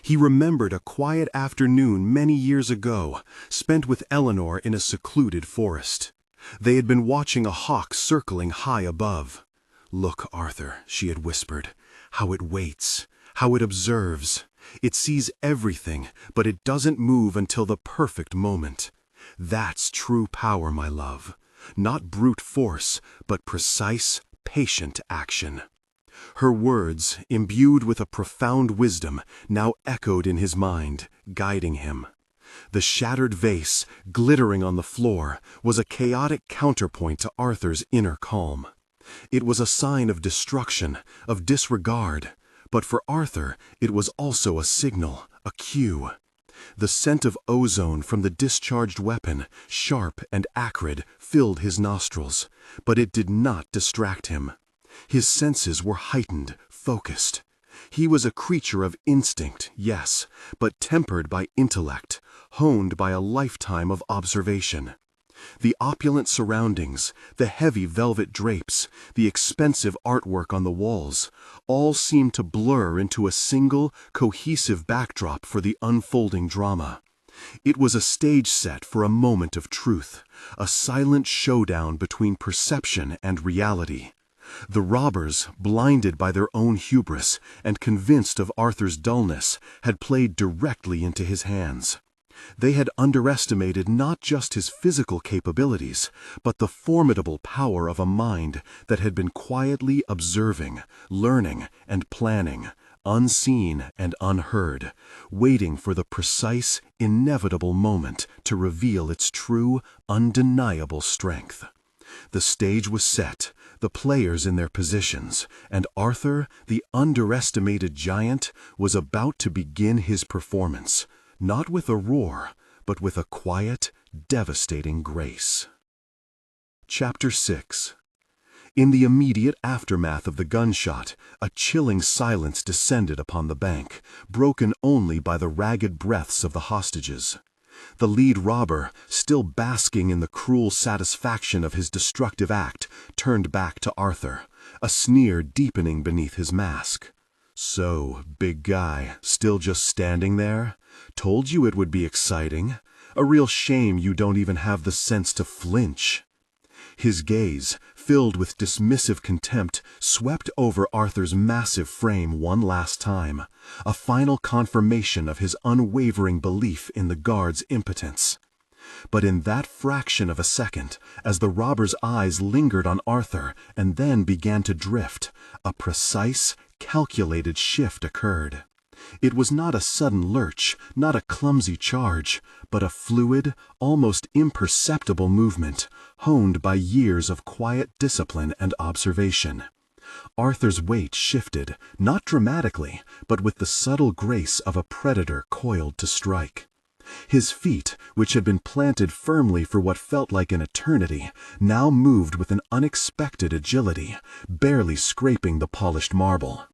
He remembered a quiet afternoon many years ago, spent with Eleanor in a secluded forest. They had been watching a hawk circling high above. "Look, Arthur," she had whispered, "how it waits, how it observes. It sees everything, but it doesn't move until the perfect moment. That's true power, my love. Not brute force, but precise, patient action." Her words, imbued with a profound wisdom, now echoed in his mind, guiding him. The shattered vase, glittering on the floor, was a chaotic counterpoint to Arthur's inner calm. It was a sign of destruction, of disregard, but for Arthur it was also a signal, a cue. The scent of ozone from the discharged weapon, sharp and acrid, filled his nostrils, but it did not distract him. His senses were heightened, focused. He was a creature of instinct, yes, but tempered by intellect, honed by a lifetime of observation. The opulent surroundings, the heavy velvet drapes, the expensive artwork on the walls, all seemed to blur into a single, cohesive backdrop for the unfolding drama. It was a stage set for a moment of truth, a silent showdown between perception and reality. The robbers, blinded by their own hubris and convinced of Arthur's dullness, had played directly into his hands. They had underestimated not just his physical capabilities, but the formidable power of a mind that had been quietly observing, learning, and planning, unseen and unheard, waiting for the precise, inevitable moment to reveal its true, undeniable strength. The stage was set, the players in their positions, and Arthur, the underestimated giant, was about to begin his performance, not with a roar, but with a quiet, devastating grace. Chapter 6. In the immediate aftermath of the gunshot, a chilling silence descended upon the bank, broken only by the ragged breaths of the hostages. The lead robber, still basking in the cruel satisfaction of his destructive act, turned back to Arthur, a sneer deepening beneath his mask. "So, big guy, still just standing there? Told you it would be exciting. A real shame you don't even have the sense to flinch." His gaze, filled with dismissive contempt, swept over Arthur's massive frame one last time, a final confirmation of his unwavering belief in the guard's impotence. But in that fraction of a second, as the robber's eyes lingered on Arthur and then began to drift, a precise, calculated shift occurred. It was not a sudden lurch, not a clumsy charge, but a fluid, almost imperceptible movement, honed by years of quiet discipline and observation. Arthur's weight shifted, not dramatically, but with the subtle grace of a predator coiled to strike. His feet, which had been planted firmly for what felt like an eternity, now moved with an unexpected agility, barely scraping the polished marble.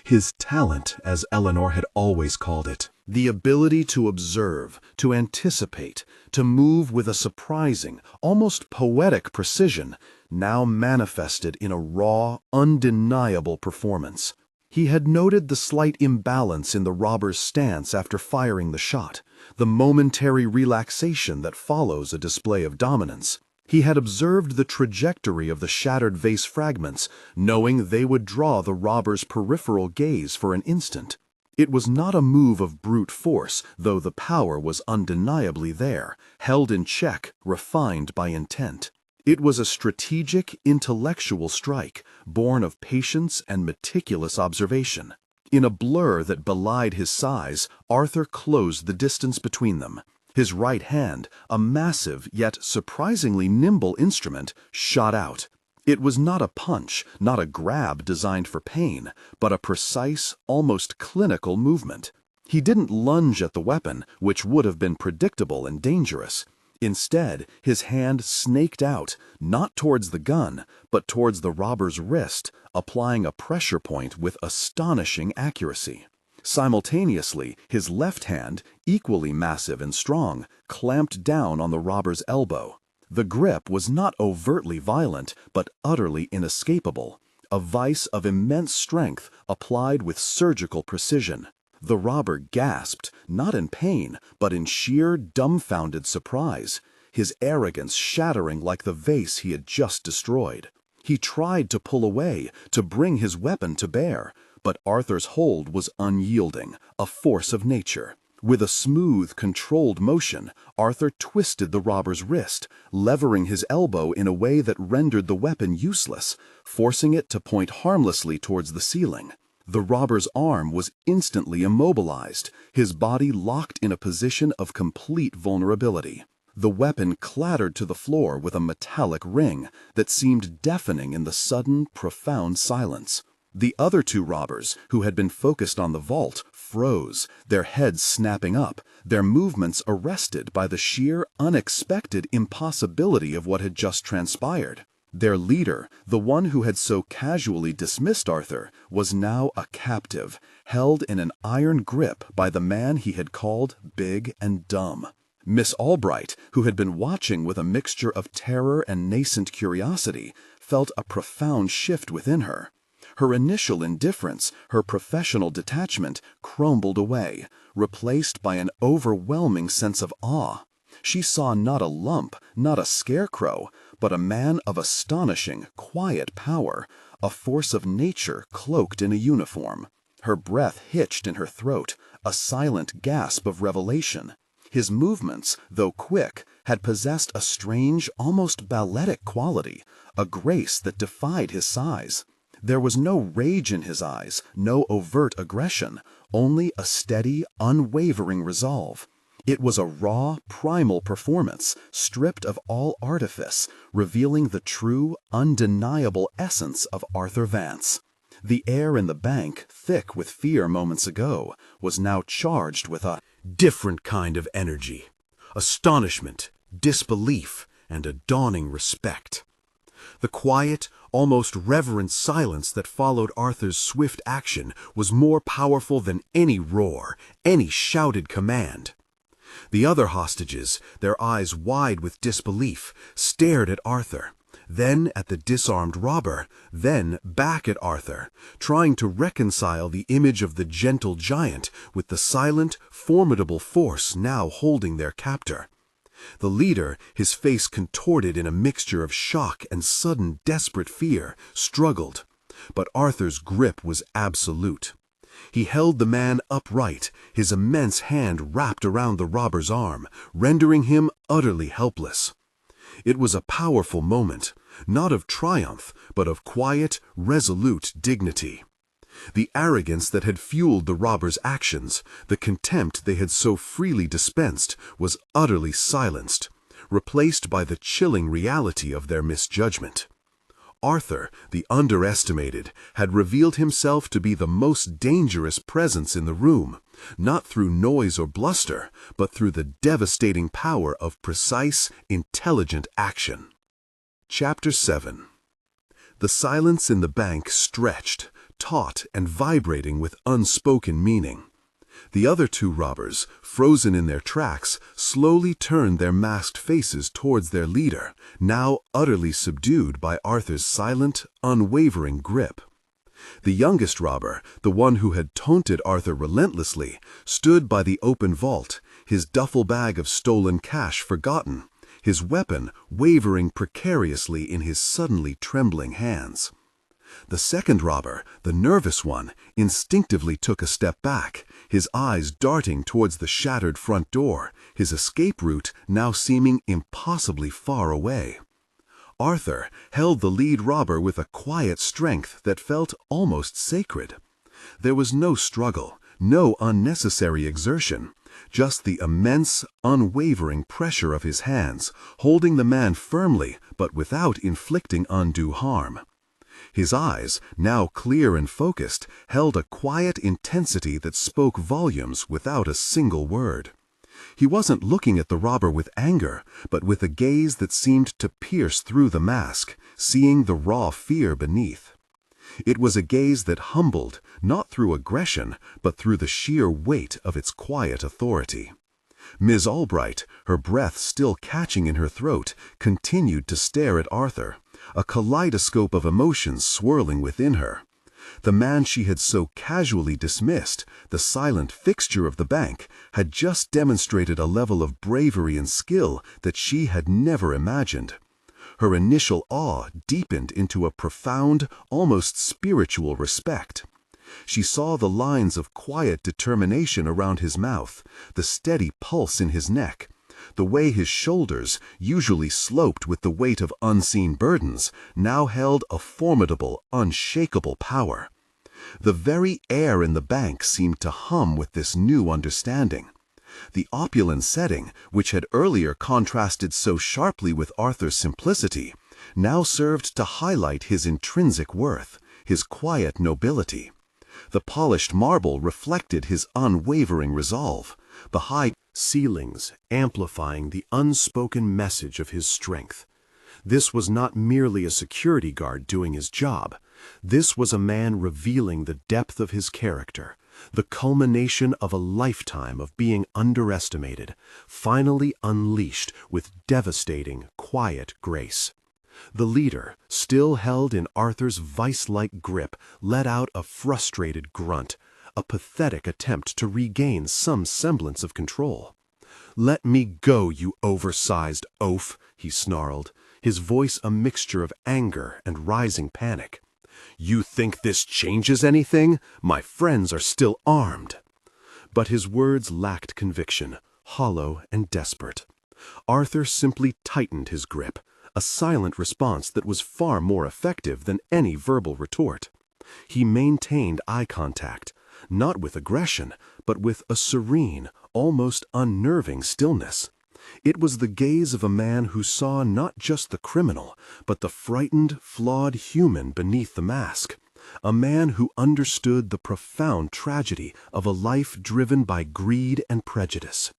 His talent, as Eleanor had always called it. The ability to observe, to anticipate, to move with a surprising, almost poetic precision, now manifested in a raw, undeniable performance. He had noted the slight imbalance in the robber's stance after firing the shot, the momentary relaxation that follows a display of dominance. He had observed the trajectory of the shattered vase fragments, knowing they would draw the robber's peripheral gaze for an instant. It was not a move of brute force, though the power was undeniably there, held in check, refined by intent. It was a strategic, intellectual strike, born of patience and meticulous observation. In a blur that belied his size, Arthur closed the distance between them. His right hand, a massive yet surprisingly nimble instrument, shot out. It was not a punch, not a grab designed for pain, but a precise, almost clinical movement. He didn't lunge at the weapon, which would have been predictable and dangerous. Instead, his hand snaked out, not towards the gun, but towards the robber's wrist, applying a pressure point with astonishing accuracy. Simultaneously, his left hand, equally massive and strong, clamped down on the robber's elbow. The grip was not overtly violent, but utterly inescapable, a vice of immense strength applied with surgical precision. The robber gasped, not in pain, but in sheer, dumbfounded surprise, his arrogance shattering like the vase he had just destroyed. He tried to pull away, to bring his weapon to bear, but Arthur's hold was unyielding, a force of nature. With a smooth, controlled motion, Arthur twisted the robber's wrist, levering his elbow in a way that rendered the weapon useless, forcing it to point harmlessly towards the ceiling. The robber's arm was instantly immobilized, his body locked in a position of complete vulnerability. The weapon clattered to the floor with a metallic ring that seemed deafening in the sudden, profound silence. The other two robbers, who had been focused on the vault, froze, their heads snapping up, their movements arrested by the sheer, unexpected impossibility of what had just transpired. Their leader, the one who had so casually dismissed Arthur, was now a captive, held in an iron grip by the man he had called big and dumb. Miss Albright, who had been watching with a mixture of terror and nascent curiosity, felt a profound shift within her. Her initial indifference, her professional detachment, crumbled away, replaced by an overwhelming sense of awe. She saw not a lump, not a scarecrow, but a man of astonishing, quiet power, a force of nature cloaked in a uniform. Her breath hitched in her throat, a silent gasp of revelation. His movements, though quick, had possessed a strange, almost balletic quality, a grace that defied his size. There was no rage in his eyes, no overt aggression, only a steady, unwavering resolve. It was a raw, primal performance, stripped of all artifice, revealing the true, undeniable essence of Arthur Vance. The air in the bank, thick with fear moments ago, was now charged with a different kind of energy, astonishment, disbelief, and a dawning respect. The quiet, almost reverent silence that followed Arthur's swift action was more powerful than any roar, any shouted command. The other hostages, their eyes wide with disbelief, stared at Arthur, then at the disarmed robber, then back at Arthur, trying to reconcile the image of the gentle giant with the silent, formidable force now holding their captor. The leader, his face contorted in a mixture of shock and sudden desperate fear, struggled, but Arthur's grip was absolute. He held the man upright, his immense hand wrapped around the robber's arm, rendering him utterly helpless. It was a powerful moment, not of triumph, but of quiet, resolute dignity. The arrogance that had fueled the robbers' actions, the contempt they had so freely dispensed, was utterly silenced, replaced by the chilling reality of their misjudgment. Arthur, the underestimated, had revealed himself to be the most dangerous presence in the room, not through noise or bluster, but through the devastating power of precise, intelligent action. Chapter 7. The silence in the bank stretched, taut and vibrating with unspoken meaning. The other two robbers, frozen in their tracks, slowly turned their masked faces towards their leader, now utterly subdued by Arthur's silent, unwavering grip. The youngest robber, the one who had taunted Arthur relentlessly, stood by the open vault, his duffel bag of stolen cash forgotten, his weapon wavering precariously in his suddenly trembling hands. The second robber, the nervous one, instinctively took a step back, his eyes darting towards the shattered front door, his escape route now seeming impossibly far away. Arthur held the lead robber with a quiet strength that felt almost sacred. There was no struggle, no unnecessary exertion, just the immense, unwavering pressure of his hands, holding the man firmly but without inflicting undue harm. His eyes, now clear and focused, held a quiet intensity that spoke volumes without a single word. He wasn't looking at the robber with anger, but with a gaze that seemed to pierce through the mask, seeing the raw fear beneath. It was a gaze that humbled, not through aggression, but through the sheer weight of its quiet authority. Ms. Albright, her breath still catching in her throat, continued to stare at Arthur, a kaleidoscope of emotions swirling within her. The man she had so casually dismissed, the silent fixture of the bank, had just demonstrated a level of bravery and skill that she had never imagined. Her initial awe deepened into a profound, almost spiritual respect. She saw the lines of quiet determination around his mouth, the steady pulse in his neck, the way his shoulders, usually sloped with the weight of unseen burdens, now held a formidable, unshakable power. The very air in the bank seemed to hum with this new understanding. The opulent setting, which had earlier contrasted so sharply with Arthur's simplicity, now served to highlight his intrinsic worth, his quiet nobility. The polished marble reflected his unwavering resolve, the high ceilings amplifying the unspoken message of his strength. This was not merely a security guard doing his job. This was a man revealing the depth of his character, the culmination of a lifetime of being underestimated, finally unleashed with devastating, quiet grace. The leader, still held in Arthur's vice-like grip, let out a frustrated grunt, a pathetic attempt to regain some semblance of control. "Let me go, you oversized oaf," he snarled, his voice a mixture of anger and rising panic. "You think this changes anything? My friends are still armed." But his words lacked conviction, hollow and desperate. Arthur simply tightened his grip, a silent response that was far more effective than any verbal retort. He maintained eye contact, not with aggression, but with a serene, almost unnerving stillness. It was the gaze of a man who saw not just the criminal, but the frightened, flawed human beneath the mask. A man who understood the profound tragedy of a life driven by greed and prejudice.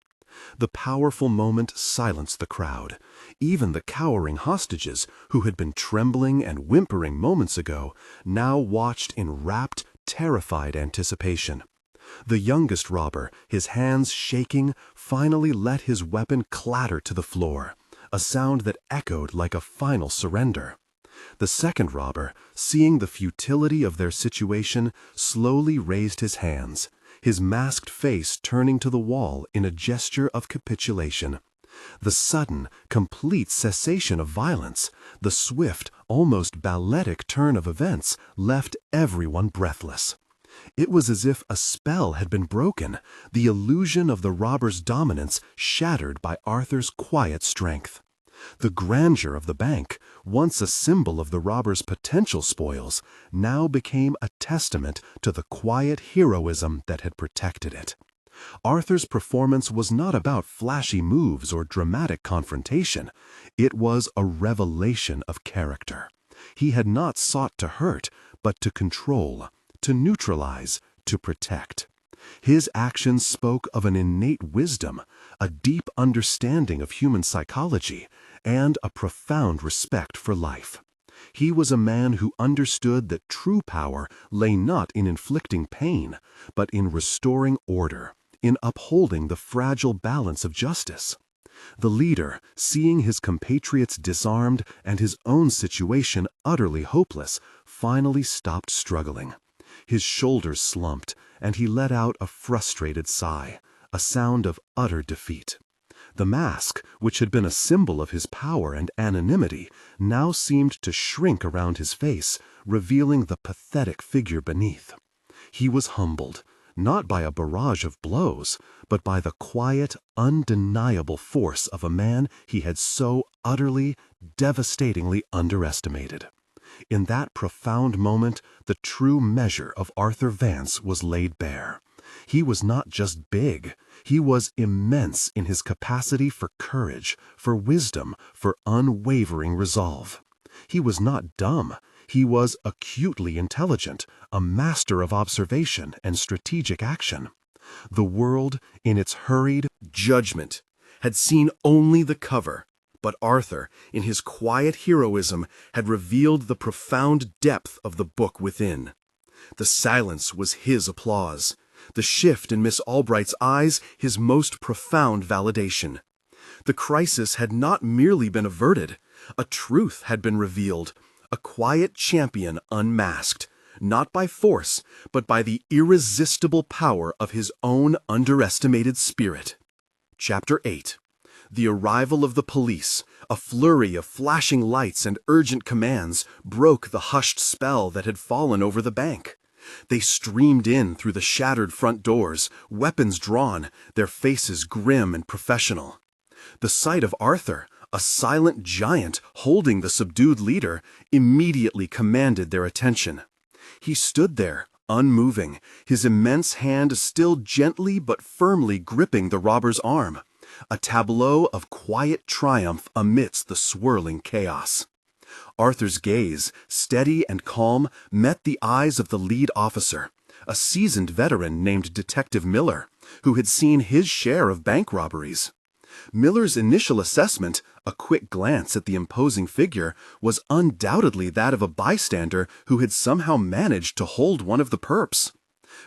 The powerful moment silenced the crowd. Even the cowering hostages, who had been trembling and whimpering moments ago, now watched in rapt, terrified anticipation. The youngest robber, his hands shaking, finally let his weapon clatter to the floor, a sound that echoed like a final surrender. The second robber, seeing the futility of their situation, slowly raised his hands, his masked face turning to the wall in a gesture of capitulation. The sudden, complete cessation of violence, the swift, almost balletic turn of events, left everyone breathless. It was as if a spell had been broken, the illusion of the robber's dominance shattered by Arthur's quiet strength. The grandeur of the bank, once a symbol of the robber's potential spoils, now became a testament to the quiet heroism that had protected it. Arthur's performance was not about flashy moves or dramatic confrontation. It was a revelation of character. He had not sought to hurt, but to control, to neutralize, to protect. His actions spoke of an innate wisdom, a deep understanding of human psychology, and a profound respect for life. He was a man who understood that true power lay not in inflicting pain, but in restoring order, in upholding the fragile balance of justice. The leader, seeing his compatriots disarmed and his own situation utterly hopeless, finally stopped struggling. His shoulders slumped, and he let out a frustrated sigh, a sound of utter defeat. The mask, which had been a symbol of his power and anonymity, now seemed to shrink around his face, revealing the pathetic figure beneath. He was humbled, not by a barrage of blows, but by the quiet, undeniable force of a man he had so utterly, devastatingly underestimated. In that profound moment, the true measure of Arthur Vance was laid bare. He was not just big, he was immense in his capacity for courage, for wisdom, for unwavering resolve. He was not dumb, he was acutely intelligent, a master of observation and strategic action. The world, in its hurried judgment, had seen only the cover, but Arthur, in his quiet heroism, had revealed the profound depth of the book within. The silence was his applause. The shift in Miss Albright's eyes, his most profound validation. The crisis had not merely been averted. A truth had been revealed, a quiet champion unmasked, not by force, but by the irresistible power of his own underestimated spirit. Chapter 8. The arrival of the police, a flurry of flashing lights and urgent commands, broke the hushed spell that had fallen over the bank. They streamed in through the shattered front doors, weapons drawn, their faces grim and professional. The sight of Arthur, a silent giant holding the subdued leader, immediately commanded their attention. He stood there, unmoving, his immense hand still gently but firmly gripping the robber's arm, a tableau of quiet triumph amidst the swirling chaos. Arthur's gaze, steady and calm, met the eyes of the lead officer, a seasoned veteran named Detective Miller, who had seen his share of bank robberies. Miller's initial assessment, a quick glance at the imposing figure, was undoubtedly that of a bystander who had somehow managed to hold one of the perps.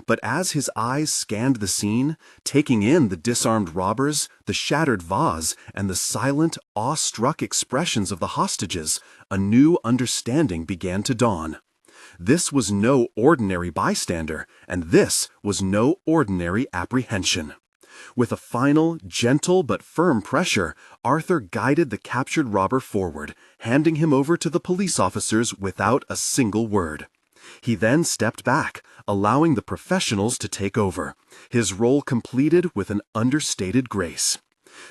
But as his eyes scanned the scene, taking in the disarmed robbers, the shattered vase, and the silent, awe-struck expressions of the hostages, a new understanding began to dawn. This was no ordinary bystander, and this was no ordinary apprehension. With a final, gentle but firm pressure, Arthur guided the captured robber forward, handing him over to the police officers without a single word. He then stepped back, allowing the professionals to take over, his role completed with an understated grace.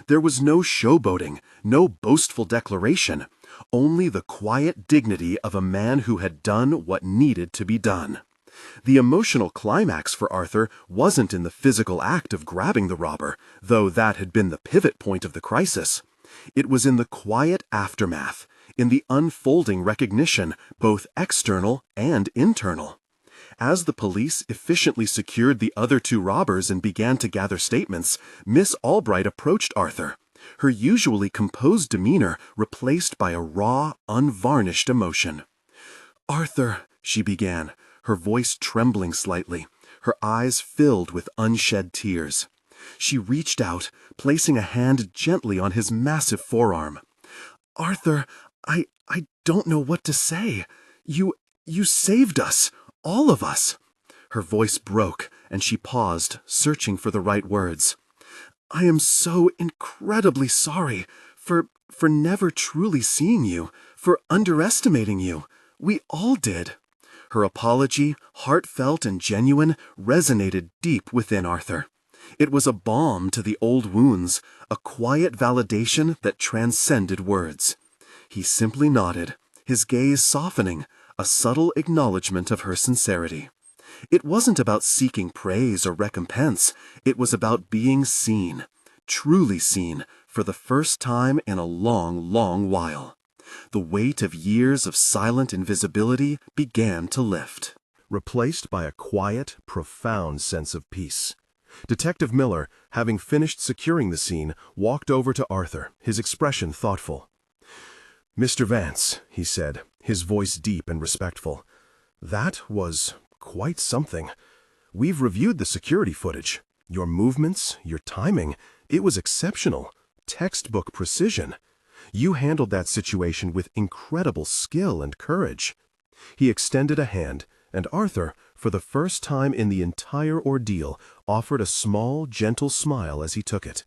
There was no showboating, no boastful declaration, only the quiet dignity of a man who had done what needed to be done. The emotional climax for Arthur wasn't in the physical act of grabbing the robber, though that had been the pivot point of the crisis. It was in the quiet aftermath, in the unfolding recognition, both external and internal. As the police efficiently secured the other two robbers and began to gather statements, Miss Albright approached Arthur, her usually composed demeanor replaced by a raw, unvarnished emotion. "Arthur," she began, her voice trembling slightly, her eyes filled with unshed tears. She reached out, placing a hand gently on his massive forearm. "Arthur, I don't know what to say. You saved us, all of us." Her voice broke, and she paused, searching for the right words. "I am so incredibly sorry for never truly seeing you, for underestimating you. We all did." Her apology, heartfelt and genuine, resonated deep within Arthur. It was a balm to the old wounds, a quiet validation that transcended words. He simply nodded, his gaze softening, a subtle acknowledgement of her sincerity. It wasn't about seeking praise or recompense. It was about being seen, truly seen, for the first time in a long, long while. The weight of years of silent invisibility began to lift, replaced by a quiet, profound sense of peace. Detective Miller, having finished securing the scene, walked over to Arthur, his expression thoughtful. "Mr. Vance," he said, his voice deep and respectful, "that was quite something. We've reviewed the security footage. Your movements, your timing, it was exceptional. Textbook precision. You handled that situation with incredible skill and courage." He extended a hand, and Arthur, for the first time in the entire ordeal, offered a small, gentle smile as he took it.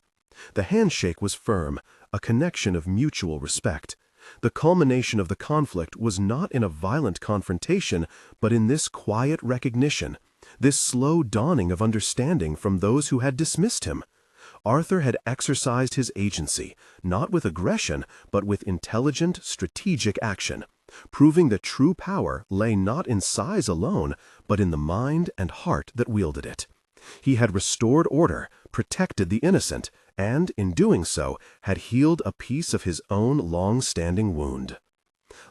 The handshake was firm, a connection of mutual respect. The culmination of the conflict was not in a violent confrontation, but in this quiet recognition, this slow dawning of understanding from those who had dismissed him. Arthur had exercised his agency, not with aggression, but with intelligent, strategic action, proving that true power lay not in size alone, but in the mind and heart that wielded it. He had restored order, protected the innocent, and, in doing so, had healed a piece of his own long-standing wound.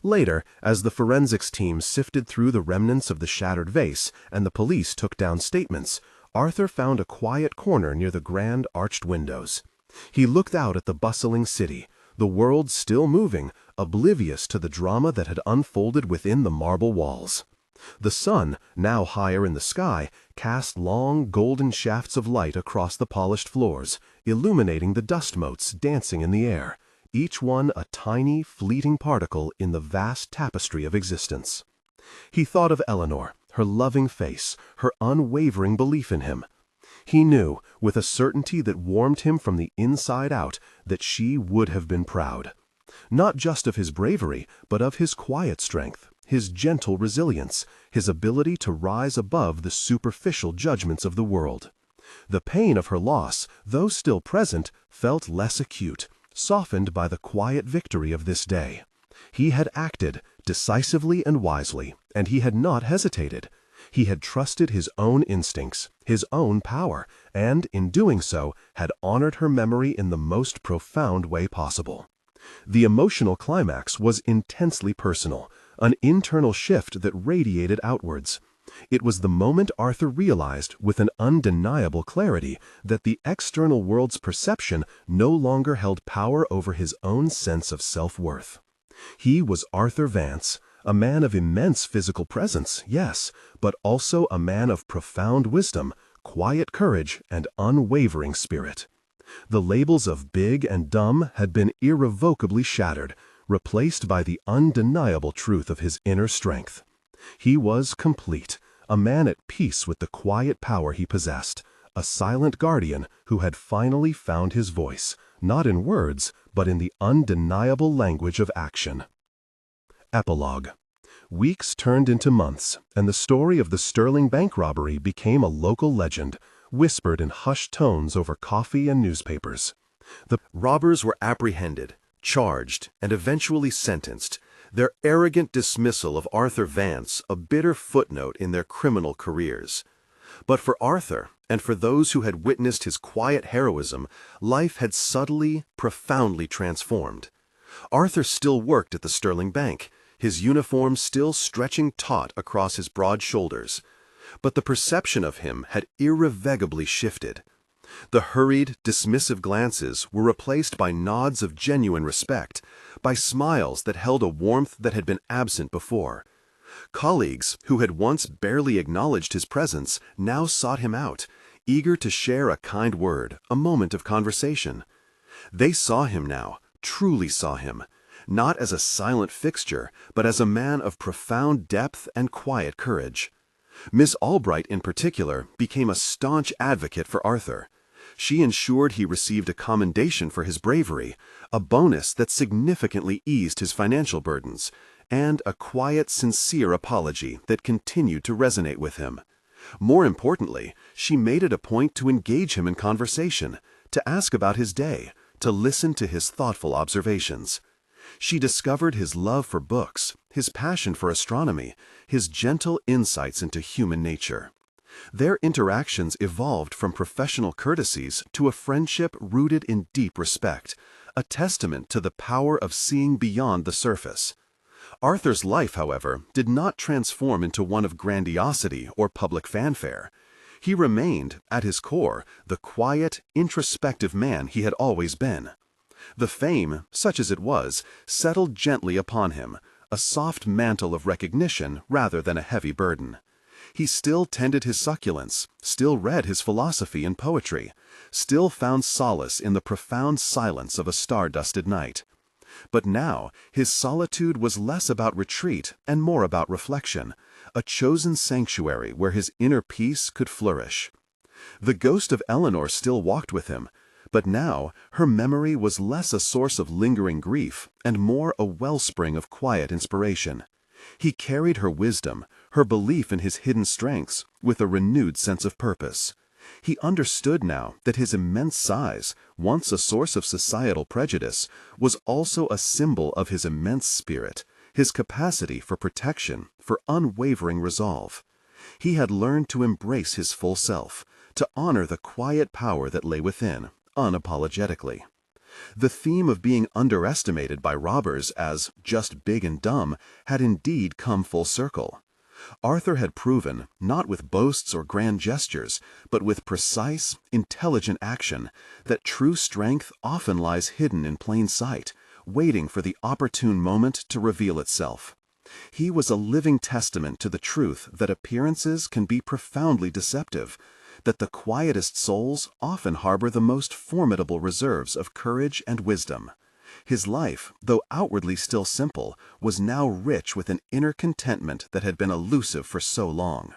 Later, as the forensics team sifted through the remnants of the shattered vase and the police took down statements, Arthur found a quiet corner near the grand arched windows. He looked out at the bustling city, the world still moving, oblivious to the drama that had unfolded within the marble walls. The sun, now higher in the sky, cast long golden shafts of light across the polished floors, illuminating the dust motes dancing in the air, each one a tiny, fleeting particle in the vast tapestry of existence. He thought of Eleanor, her loving face, her unwavering belief in him. He knew, with a certainty that warmed him from the inside out, that she would have been proud. Not just of his bravery, but of his quiet strength, his gentle resilience, his ability to rise above the superficial judgments of the world. The pain of her loss, though still present, felt less acute, softened by the quiet victory of this day. He had acted, decisively and wisely, and he had not hesitated. He had trusted his own instincts, his own power, and, in doing so, had honored her memory in the most profound way possible. The emotional climax was intensely personal, an internal shift that radiated outwards. It was the moment Arthur realized, with an undeniable clarity, that the external world's perception no longer held power over his own sense of self-worth. He was Arthur Vance, a man of immense physical presence, yes, but also a man of profound wisdom, quiet courage, and unwavering spirit. The labels of big and dumb had been irrevocably shattered, replaced by the undeniable truth of his inner strength. He was complete, a man at peace with the quiet power he possessed, a silent guardian who had finally found his voice, not in words, but in the undeniable language of action. Epilogue. Weeks turned into months, and the story of the Sterling bank robbery became a local legend, whispered in hushed tones over coffee and newspapers. The robbers were apprehended, charged, and eventually sentenced, their arrogant dismissal of Arthur Vance a bitter footnote in their criminal careers. But for Arthur, and for those who had witnessed his quiet heroism, life had subtly, profoundly transformed. Arthur still worked at the Sterling Bank, his uniform still stretching taut across his broad shoulders. But the perception of him had irrevocably shifted. The hurried, dismissive glances were replaced by nods of genuine respect, by smiles that held a warmth that had been absent before. Colleagues, who had once barely acknowledged his presence, now sought him out, eager to share a kind word, a moment of conversation. They saw him now, truly saw him, not as a silent fixture, but as a man of profound depth and quiet courage. Miss Albright, in particular, became a staunch advocate for Arthur. She ensured he received a commendation for his bravery, a bonus that significantly eased his financial burdens, and a quiet, sincere apology that continued to resonate with him. More importantly, she made it a point to engage him in conversation, to ask about his day, to listen to his thoughtful observations. She discovered his love for books, his passion for astronomy, his gentle insights into human nature. Their interactions evolved from professional courtesies to a friendship rooted in deep respect, a testament to the power of seeing beyond the surface. Arthur's life, however, did not transform into one of grandiosity or public fanfare. He remained, at his core, the quiet, introspective man he had always been. The fame, such as it was, settled gently upon him, a soft mantle of recognition rather than a heavy burden. He still tended his succulents, still read his philosophy and poetry, still found solace in the profound silence of a star-dusted night. But now his solitude was less about retreat and more about reflection, a chosen sanctuary where his inner peace could flourish. The ghost of Eleanor still walked with him, but now her memory was less a source of lingering grief and more a wellspring of quiet inspiration. He carried her wisdom, her belief in his hidden strengths, with a renewed sense of purpose. He understood now that his immense size, once a source of societal prejudice, was also a symbol of his immense spirit, his capacity for protection, for unwavering resolve. He had learned to embrace his full self, to honor the quiet power that lay within, unapologetically. The theme of being underestimated by robbers as just big and dumb had indeed come full circle. Arthur had proven, not with boasts or grand gestures, but with precise, intelligent action, that true strength often lies hidden in plain sight, waiting for the opportune moment to reveal itself. He was a living testament to the truth that appearances can be profoundly deceptive, that the quietest souls often harbor the most formidable reserves of courage and wisdom. His life, though outwardly still simple, was now rich with an inner contentment that had been elusive for so long.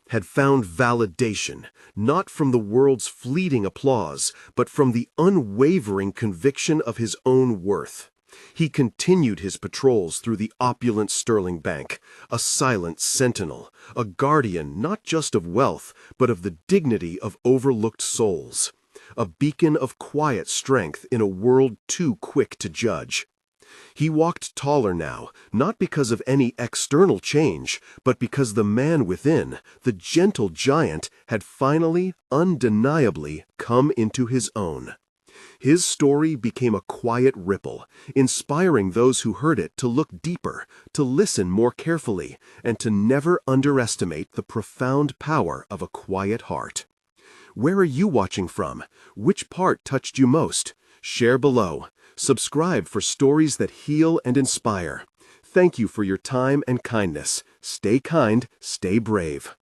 Had found validation, not from the world's fleeting applause, but from the unwavering conviction of his own worth. He continued his patrols through the opulent Sterling Bank, a silent sentinel, a guardian not just of wealth, but of the dignity of overlooked souls, a beacon of quiet strength in a world too quick to judge. He walked taller now, not because of any external change, but because the man within, the gentle giant, had finally, undeniably, come into his own. His story became a quiet ripple, inspiring those who heard it to look deeper, to listen more carefully, and to never underestimate the profound power of a quiet heart. Where are you watching from? Which part touched you most? Share below. Subscribe for stories that heal and inspire. Thank you for your time and kindness. Stay kind, stay brave.